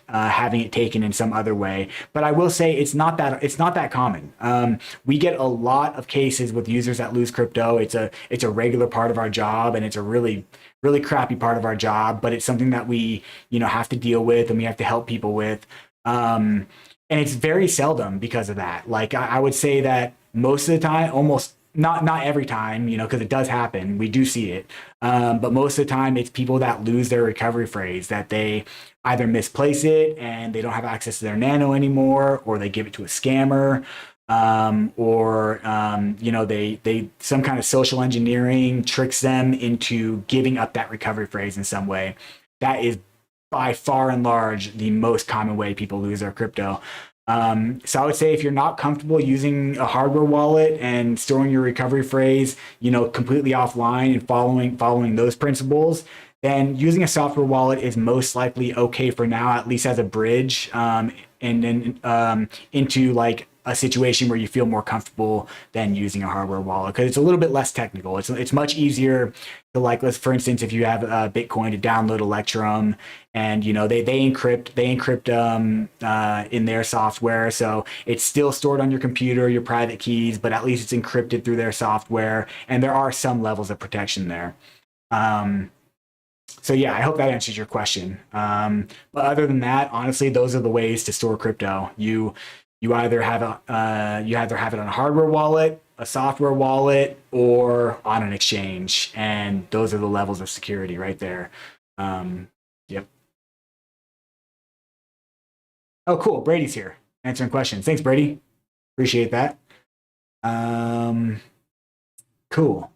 Speaker 1: having it taken in some other way. But I will say it's not that common. We get a lot of cases with users that lose crypto. It's a regular part of our job, and it's a really crappy part of our job, but it's something that we have to deal with and we have to help people with. And it's very seldom because of that. Like I would say that most of the time, almost not every time, because it does happen. We do see it. But most of the time it's people that lose their recovery phrase, that they either misplace it and they don't have access to their Nano anymore, or they give it to a scammer, or they some kind of social engineering tricks them into giving up that recovery phrase in some way. That is by far and large the most common way people lose their crypto. So I would say if you're not comfortable using a hardware wallet and storing your recovery phrase, completely offline and following those principles, then using a software wallet is most likely okay for now, at least as a bridge, and then into like a situation where you feel more comfortable than using a hardware wallet, because it's a little bit less technical. It's much easier to, like, let's, for instance, if you have Bitcoin, to download Electrum, and they encrypt in their software, so it's still stored on your computer, your private keys, but at least it's encrypted through their software, and there are some levels of protection there. So yeah, I hope that answers your question. But other than that, honestly, those are the ways to store crypto. You either have it on a hardware wallet, a software wallet, or on an exchange, and those are the levels of security right there. Yep. Oh, cool. Brady's here answering questions. Thanks, Brady. Appreciate that. Cool.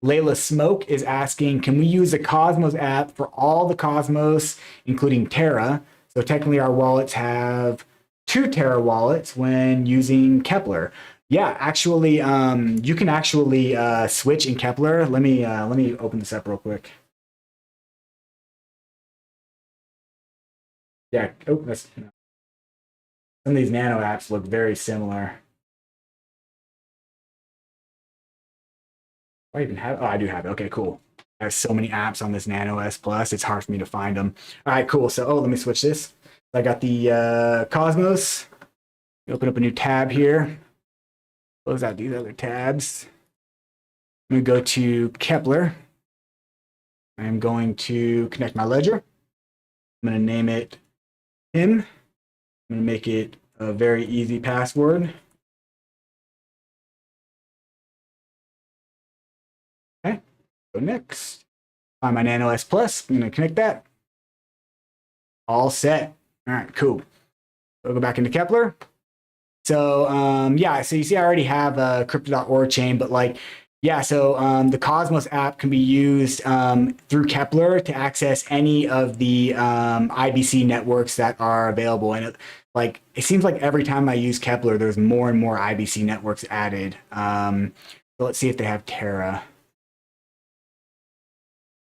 Speaker 1: Layla Smoke is asking, can we use the Cosmos app for all the Cosmos, including Terra? So technically our wallets have 2 Terra wallets when using Keplr. Yeah, actually, you can actually switch in Keplr. Let me open this up real quick. Yeah, some of these Nano apps look very similar. I even have, oh, I do have it. Okay, cool. I have so many apps on this Nano S Plus, it's hard for me to find them. All right, cool. So, let me switch this. I got the Cosmos. Open up a new tab here. Close out these other tabs. I'm going to go to Keplr. I'm going to connect my ledger. I'm going to name it Tim. I'm going to make it a very easy password. Okay, go next. Find my Nano S Plus. I'm going to connect that. All set. All right, cool. We'll go back into Keplr. So yeah, so you see I already have a crypto.org chain, but the Cosmos app can be used through Keplr to access any of the IBC networks that are available. And it seems like every time I use Keplr, there's more and more IBC networks added. So let's see if they have Terra.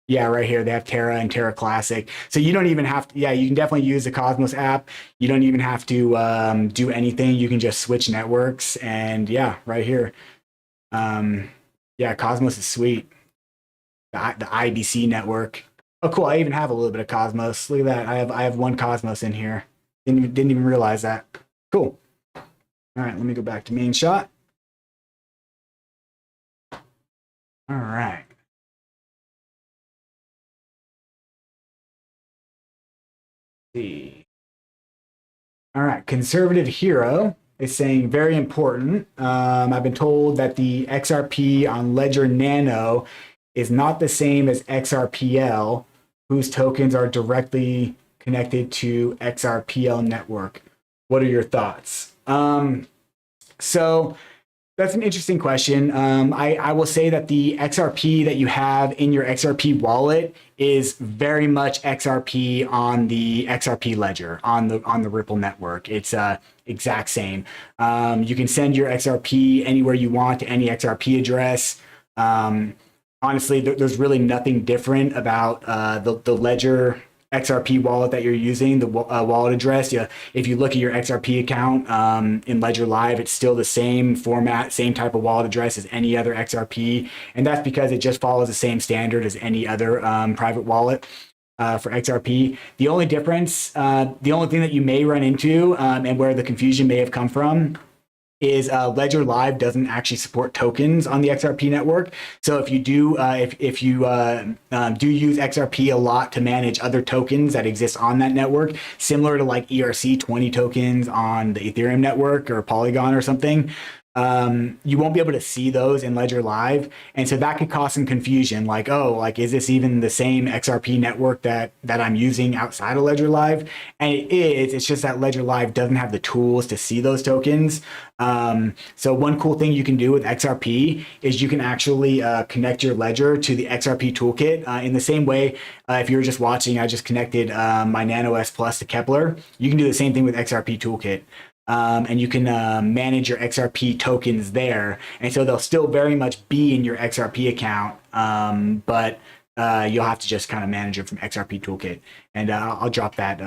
Speaker 1: Yeah, right here, they have Terra and Terra Classic. So you don't even have to, you can definitely use the Cosmos app. You don't even have to do anything. You can just switch networks, and yeah, right here. Yeah, Cosmos is sweet. The IBC network. Oh, cool. I even have a little bit of Cosmos. Look at that. I have one Cosmos in here. Didn't even realize that. Cool. All right, let me go back to main shot. All right. See. All right, Conservative Hero is saying very important. I've been told that the XRP on Ledger Nano is not the same as XRPL, whose tokens are directly connected to XRPL network. What are your thoughts? So That's an interesting question. I will say that the XRP that you have in your XRP wallet is very much XRP on the XRP ledger on the Ripple network. It's exact same. You can send your XRP anywhere you want to any XRP address. Honestly, there's really nothing different about the ledger XRP wallet that you're using, the wallet address. Yeah, if you look at your XRP account in Ledger Live, it's still the same format, same type of wallet address as any other XRP, and that's because it just follows the same standard as any other private wallet. For XRP, the only difference, the only thing that you may run into, and where the confusion may have come from, is Ledger Live doesn't actually support tokens on the XRP network. So if you do, if you do use XRP a lot to manage other tokens that exist on that network, similar to like ERC20 tokens on the Ethereum network or Polygon or something, you won't be able to see those in Ledger Live. And so that could cause some confusion, like, oh, like, is this even the same XRP network that I'm using outside of Ledger Live? And it is, it's just that Ledger Live doesn't have the tools to see those tokens. So one cool thing you can do with XRP is you can actually connect your ledger to the XRP toolkit in the same way. If you're just watching, I just connected my Nano S Plus to Kepler. You can do the same thing with XRP toolkit. And you can manage your XRP tokens there. And so they'll still very much be in your XRP account, but you'll have to just kind of manage it from XRP Toolkit. And I'll drop that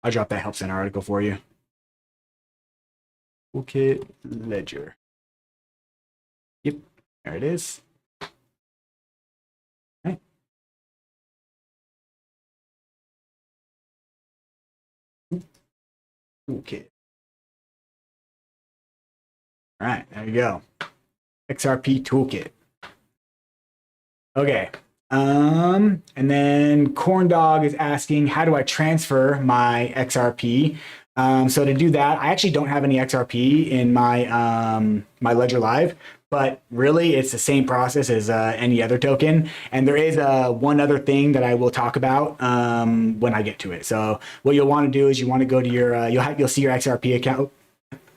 Speaker 1: Help Center article for you. Toolkit Ledger. Yep, there it is. All right. Toolkit. All right, there you go. XRP Toolkit. Okay. And then Corndog is asking, how do I transfer my XRP? So to do that, I actually don't have any XRP in my my Ledger Live, but really it's the same process as any other token. And there is one other thing that I will talk about when I get to it. So what you'll want to do is you want to go to your you'll see your XRP account.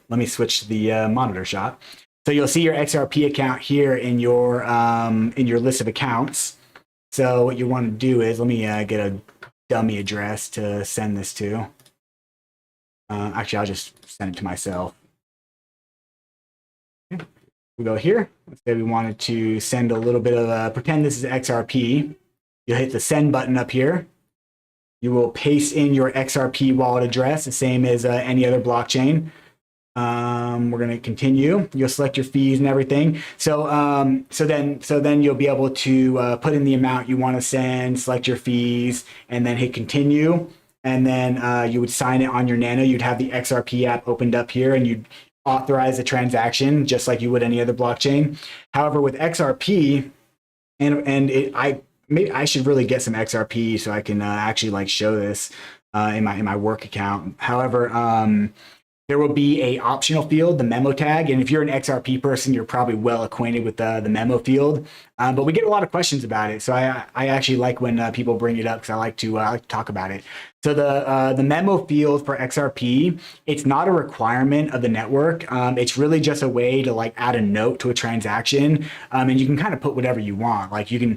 Speaker 1: Let me switch to the monitor shot. So you'll see your XRP account here in your list of accounts. So what you want to do is, let me get a dummy address to send this to. Actually, I'll just send it to myself. Okay. We go here. Let's say we wanted to send a little bit of pretend this is XRP. You'll hit the send button up here. You will paste in your XRP wallet address, the same as any other blockchain. We're going to continue. You'll select your fees and everything. So then you'll be able to put in the amount you want to send, select your fees, and then hit continue. And then you would sign it on your Nano. You'd have the XRP app opened up here, and you'd authorize the transaction just like you would any other blockchain. However, with XRP, maybe I should really get some XRP so I can actually like show this in my work account. However, there will be a optional field, the memo tag. And if you're an XRP person, you're probably well acquainted with the memo field. But we get a lot of questions about it. So I actually like when people bring it up because I like to talk about it. So the memo field for XRP, it's not a requirement of the network. It's really just a way to like add a note to a transaction. And you can kind of put whatever you want. Like you can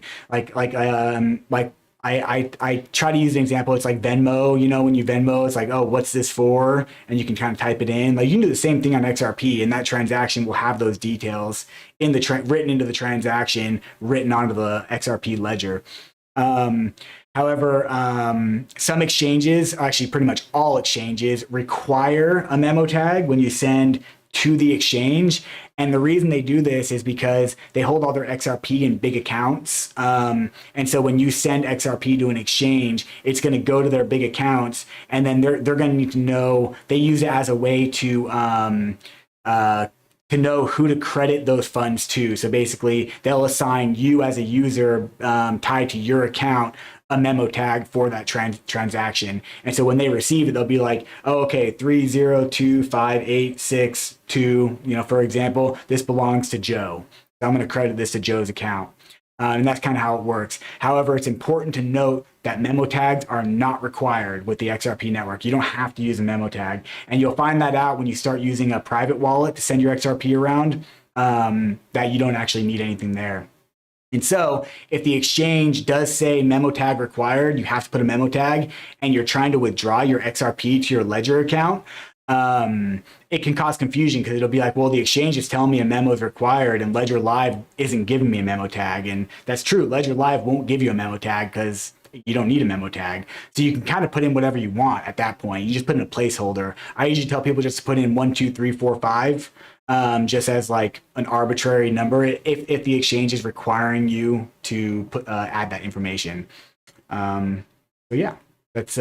Speaker 1: I try to use an example. It's like Venmo, you know, when you Venmo, it's like, oh, what's this for? And you can kind of type it in. Like you can do the same thing on XRP, and that transaction will have those details in the written into the transaction, written onto the XRP ledger. However, some exchanges, actually pretty much all exchanges, require a memo tag when you send to the exchange. And the reason they do this is because they hold all their XRP in big accounts. And so when you send XRP to an exchange, it's going to go to their big accounts. And then they're going to need to know, they use it as a way to know who to credit those funds to. So basically, they'll assign you as a user tied to your account a memo tag for that transaction. And so when they receive it, they'll be like, oh, okay, 3025862, you know, for example, this belongs to Joe. So I'm going to credit this to Joe's account. And that's kind of how it works. However, it's important to note that memo tags are not required with the XRP network. You don't have to use a memo tag. And you'll find that out when you start using a private wallet to send your XRP around, that you don't actually need anything there. And so if the exchange does say memo tag required, you have to put a memo tag, and you're trying to withdraw your XRP to your Ledger account, it can cause confusion because it'll be like, well, the exchange is telling me a memo is required and Ledger Live isn't giving me a memo tag. And that's true. Ledger Live won't give you a memo tag because you don't need a memo tag. So you can kind of put in whatever you want at that point. You just put in a placeholder. I usually tell people just to put in 1, 2, 3, 4, 5, just as like an arbitrary number if the exchange is requiring you to add that information. So yeah, that's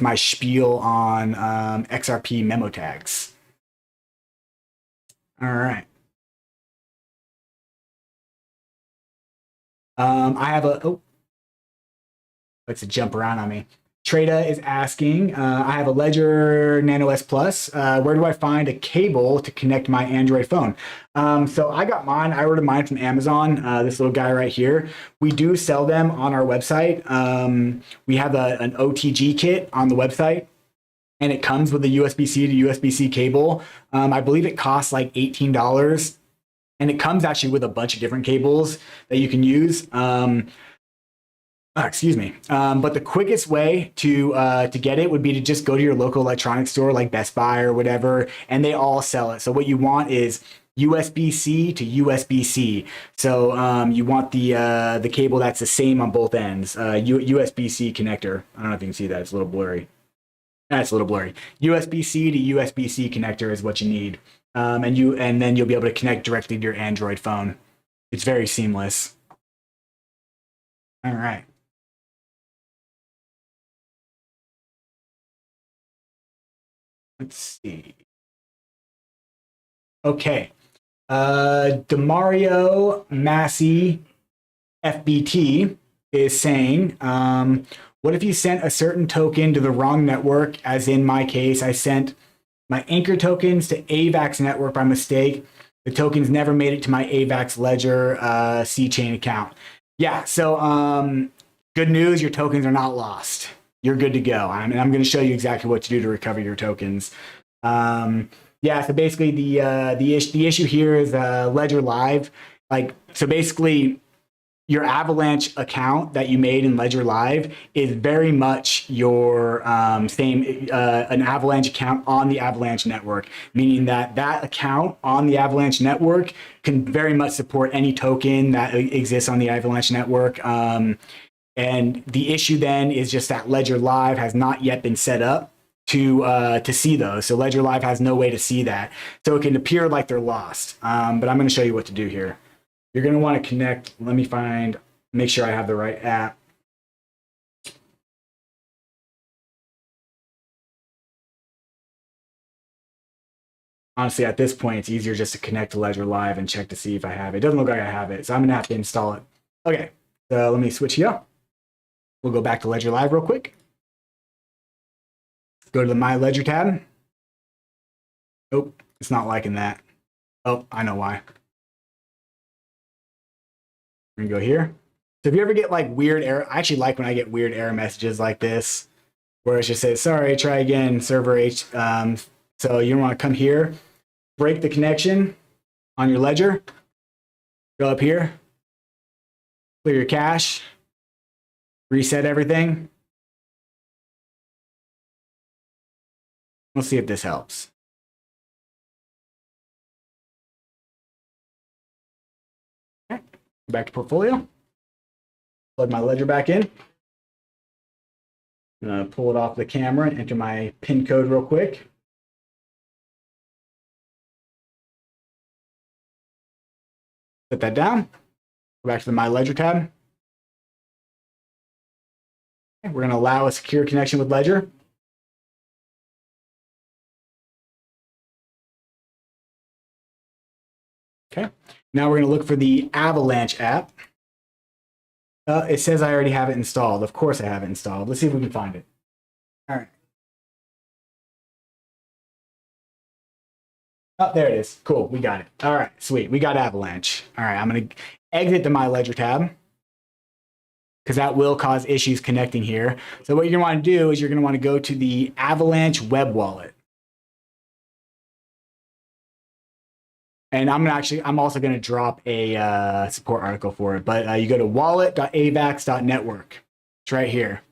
Speaker 1: my spiel on XRP memo tags. All right. I have let's jump around on me. Trada is asking, I have a Ledger Nano S Plus. Where do I find a cable to connect my Android phone? So I got mine. I ordered mine from Amazon, this little guy right here. We do sell them on our website. We have an OTG kit on the website, and it comes with a USB-C to USB-C cable. I believe it costs like $18, and it comes actually with a bunch of different cables that you can use. Excuse me. But the quickest way to get it would be to just go to your local electronics store like Best Buy or whatever, and they all sell it. So what you want is USB-C to USB-C. So you want the cable that's the same on both ends. USB-C connector. I don't know if you can see that. It's a little blurry. That's a little blurry. USB-C to USB-C connector is what you need, and then you'll be able to connect directly to your Android phone. It's very seamless. All right. Let's see. Okay. Demario Massey FBT is saying, what if you sent a certain token to the wrong network? As in my case, I sent my Anchor tokens to AVAX network by mistake. The tokens never made it to my AVAX Ledger C-Chain account. Yeah, so good news, your tokens are not lost. You're good to go. I'm going to show you exactly what to do to recover your tokens. Yeah, so basically the issue here is Ledger Live. So basically, your Avalanche account that you made in Ledger Live is very much your same an Avalanche account on the Avalanche network, meaning that account on the Avalanche network can very much support any token that exists on the Avalanche network. And the issue then is just that Ledger Live has not yet been set up to see those. So Ledger Live has no way to see that. So it can appear like they're lost. But I'm going to show you what to do here. You're going to want to connect. Let me make sure I have the right app. Honestly, at this point, it's easier just to connect to Ledger Live and check to see if I have it. It doesn't look like I have it, so I'm going to have to install it. Okay, so let me switch here. We'll go back to Ledger Live real quick. Go to the My Ledger tab. Nope, it's not liking that. Oh, I know why. We're gonna go here. So if you ever get like weird error, I actually like when I get weird error messages like this, where it just says, sorry, try again, server H. So you want to come here, break the connection on your Ledger, go up here, clear your cache, reset everything. We'll see if this helps. Okay, back to portfolio. Plug my Ledger back in. I'm gonna pull it off the camera and enter my PIN code real quick. Set that down. Go back to the My Ledger tab. Okay, we're gonna allow a secure connection with Ledger. Okay, now we're going to look for the Avalanche app. It says I already have it installed. Of course I have it installed. Let's see if we can find it. All right. Oh, there it is. Cool, we got it. All right, sweet. We got Avalanche. All right, I'm going to exit the My Ledger tab, because that will cause issues connecting here. So what you're gonna want to do is you're gonna want to go to the Avalanche web wallet. And I'm also going to drop a support article for it. But you go to wallet.avax.network. It's right here.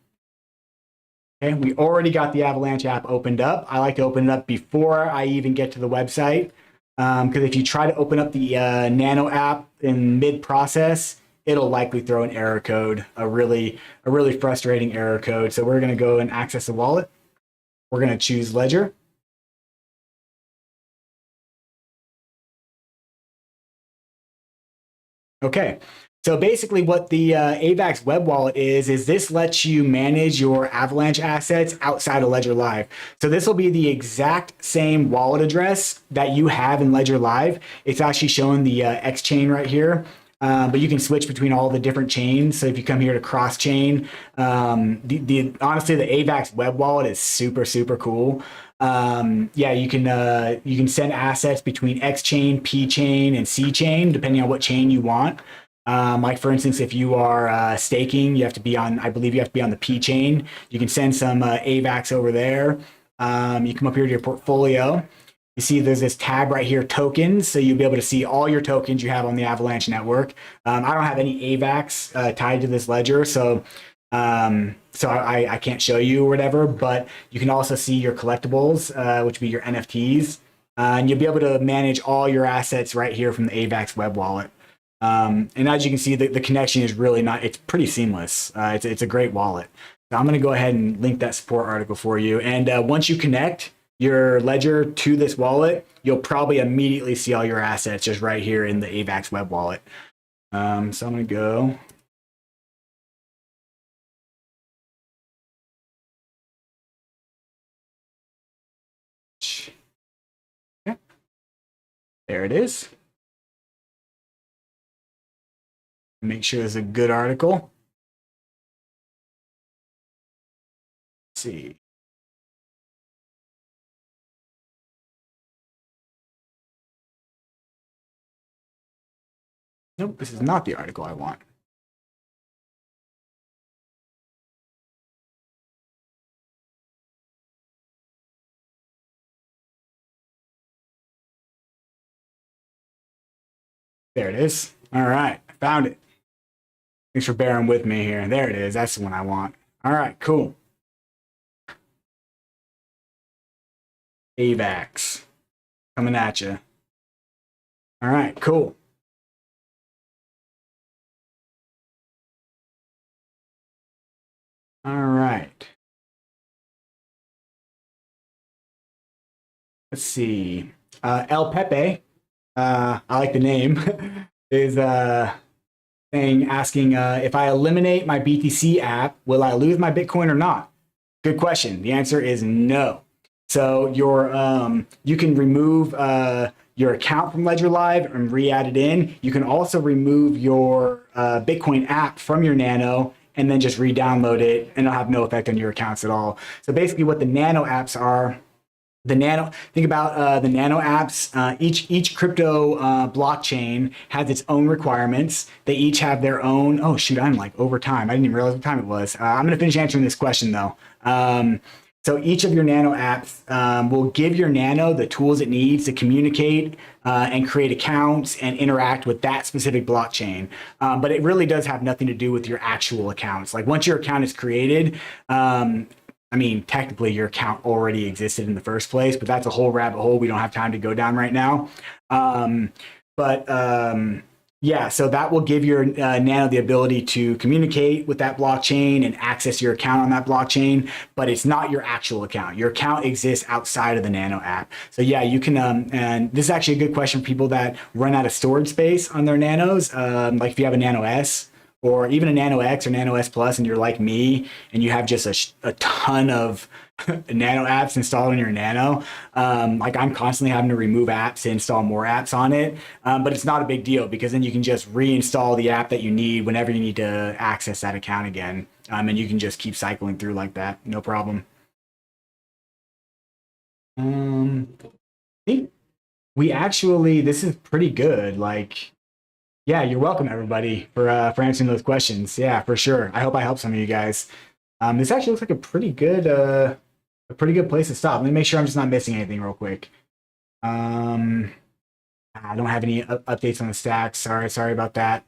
Speaker 1: Okay, we already got the Avalanche app opened up. I like to open it up before I even get to the website. Because if you try to open up the Nano app in mid-process, it'll likely throw an error code, a really frustrating error code. So we're going to go and access the wallet. We're going to choose Ledger. Okay, so basically what the AVAX web wallet is this lets you manage your Avalanche assets outside of Ledger Live. So this will be the exact same wallet address that you have in Ledger Live. It's actually showing the X chain right here. But you can switch between all the different chains. So if you come here to cross chain, honestly, the AVAX web wallet is super cool. Yeah, you can send assets between X chain, P chain, and C chain, depending on what chain you want. Like for instance, if you are staking, you have to be on, I believe you have to be on the P chain. You can send some AVAX over there. You come up here to your portfolio. You see there's this tab right here, tokens. So you'll be able to see all your tokens you have on the Avalanche network. I don't have any AVAX tied to this ledger, so I can't show you or whatever, but you can also see your collectibles, which would be your NFTs. And you'll be able to manage all your assets right here from the AVAX web wallet. And as you can see, the connection is really not, it's pretty seamless. It's a great wallet. So I'm going to go ahead and link that support article for you. And once you connect your ledger to this wallet, you'll probably immediately see all your assets just right here in the AVAX web wallet. So I'm going to go. Yeah. There it is. Make sure it's a good article. Let's see. Nope, this is not the article I want. There it is. All right, I found it. Thanks for bearing with me here. There it is. That's the one I want. All right, cool. AVAX coming at you. All right, cool. All right. Let's see. El Pepe, I like the name, is asking if I eliminate my BTC app, will I lose my Bitcoin or not? Good question. The answer is no. So you can remove your account from Ledger Live and re-add it in. You can also remove your Bitcoin app from your Nano and then just re-download it, and it'll have no effect on your accounts at all. So basically what the Nano apps are, think about the Nano apps. Each crypto blockchain has its own requirements. They each have their own. Oh shoot, I'm like over time. I didn't even realize what time it was. I'm going to finish answering this question though. So each of your Nano apps will give your Nano the tools it needs to communicate and create accounts and interact with that specific blockchain. But it really does have nothing to do with your actual accounts. Like once your account is created, I mean, technically your account already existed in the first place, but that's a whole rabbit hole we don't have time to go down right now. Yeah, so that will give your Nano the ability to communicate with that blockchain and access your account on that blockchain, but it's not your actual account. Your account exists outside of the Nano app. So yeah, you can, and this is actually a good question for people that run out of storage space on their Nanos. Like if you have a Nano S, or even a Nano X or Nano S Plus, and you're like me, and you have just a ton of Nano apps installed on your Nano. Like I'm constantly having to remove apps to install more apps on it, but it's not a big deal because then you can just reinstall the app that you need whenever you need to access that account again, and you can just keep cycling through like that, no problem. We actually, this is pretty good. Like, Yeah, you're welcome, everybody, for answering those questions. Yeah, for sure. I hope I helped some of you guys. This actually looks like a pretty good place to stop. Let me make sure I'm just not missing anything real quick. Um, I don't have any updates on the stacks. Sorry about that.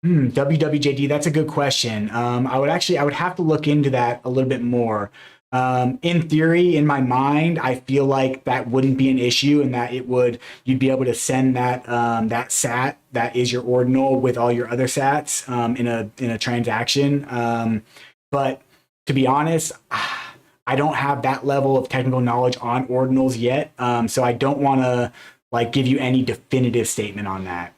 Speaker 1: WWJD, that's a good question. I would have to look into that a little bit more. In theory, in my mind, I feel like that wouldn't be an issue, and that you'd be able to send that SAT that is your ordinal with all your other SATs in a transaction. But to be honest, I don't have that level of technical knowledge on ordinals yet, so I don't want to like give you any definitive statement on that.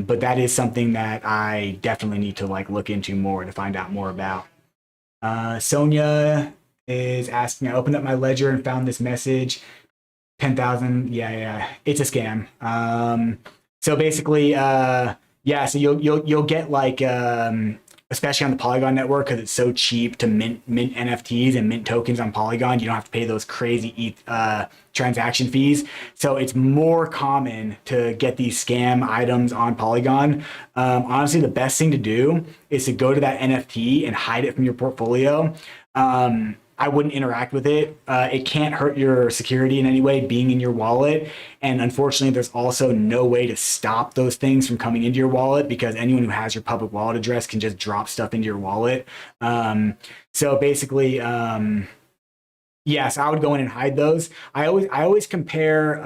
Speaker 1: But that is something that I definitely need to like look into more to find out more about. Sonia is asking, I opened up my ledger and found this message. 10,000. Yeah. It's a scam. So basically, yeah, so you'll get like, especially on the Polygon network, because it's so cheap to mint NFTs and mint tokens on Polygon. You don't have to pay those crazy transaction fees. So it's more common to get these scam items on Polygon. Honestly, the best thing to do is to go to that NFT and hide it from your portfolio. I wouldn't interact with it. It can't hurt your security in any way being in your wallet. And unfortunately, there's also no way to stop those things from coming into your wallet, because anyone who has your public wallet address can just drop stuff into your wallet. So basically, yes, I would go in and hide those. I always compare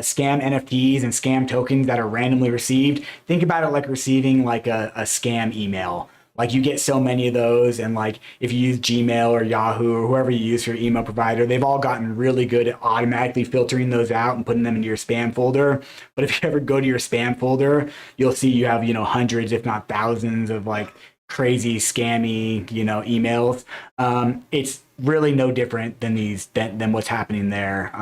Speaker 1: scam NFTs and scam tokens that are randomly received. Think about it like receiving like a scam email. Like you get so many of those, and like if you use Gmail or Yahoo or whoever you use for your email provider, they've all gotten really good at automatically filtering those out and putting them into your spam folder. But if you ever go to your spam folder, you'll see you have, hundreds, if not thousands of like crazy scammy, emails. It's really no different than what's happening there.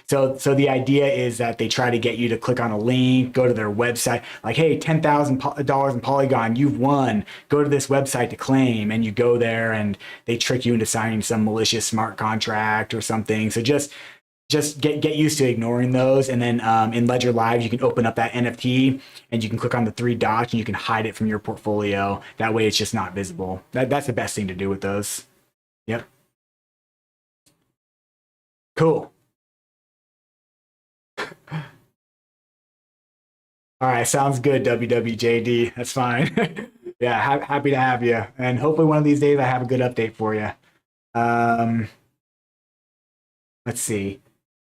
Speaker 1: So the idea is that they try to get you to click on a link, go to their website, like, hey, $10,000 in Polygon, you've won. Go to this website to claim, and you go there, and they trick you into signing some malicious smart contract or something. So just get used to ignoring those. And then in Ledger Live, you can open up that NFT and you can click on the three dots and you can hide it from your portfolio. That way it's just not visible. That's the best thing to do with those. Yep. Cool. All right. Sounds good, WWJD. That's fine. Yeah. Happy to have you. And hopefully one of these days I have a good update for you. Um, let's see.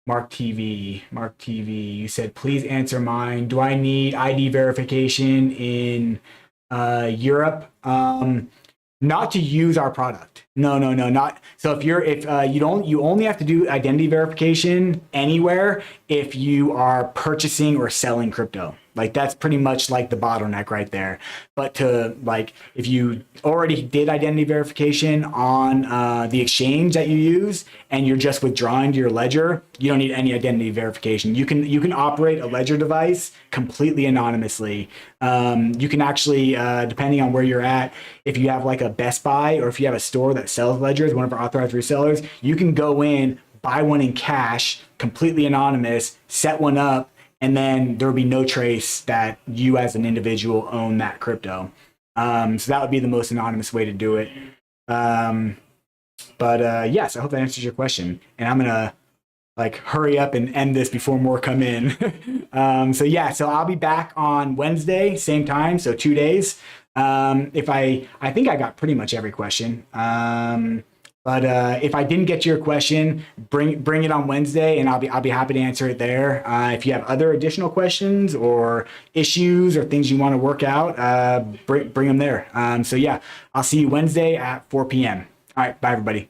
Speaker 1: Mark TV, you said, please answer mine. Do I need ID verification in Europe? Not to use our product. No, not. So if you only have to do identity verification anywhere if you are purchasing or selling crypto. Like that's pretty much like the bottleneck right there. But to like, if you already did identity verification on the exchange that you use and you're just withdrawing to your ledger, you don't need any identity verification. You can operate a ledger device completely anonymously. You can actually, depending on where you're at, if you have like a Best Buy or if you have a store that sells ledgers, one of our authorized resellers, you can go in, buy one in cash, completely anonymous, set one up, and then there will be no trace that you as an individual own that crypto. So that would be the most anonymous way to do it. But yes, I hope that answers your question. And I'm gonna like hurry up and end this before more come in. So I'll be back on Wednesday, same time, so 2 days. If I think I got pretty much every question. But if I didn't get to your question, bring it on Wednesday, and I'll be happy to answer it there. If you have other additional questions or issues or things you want to work out, bring them there. So yeah, I'll see you Wednesday at 4 p.m. All right, bye everybody.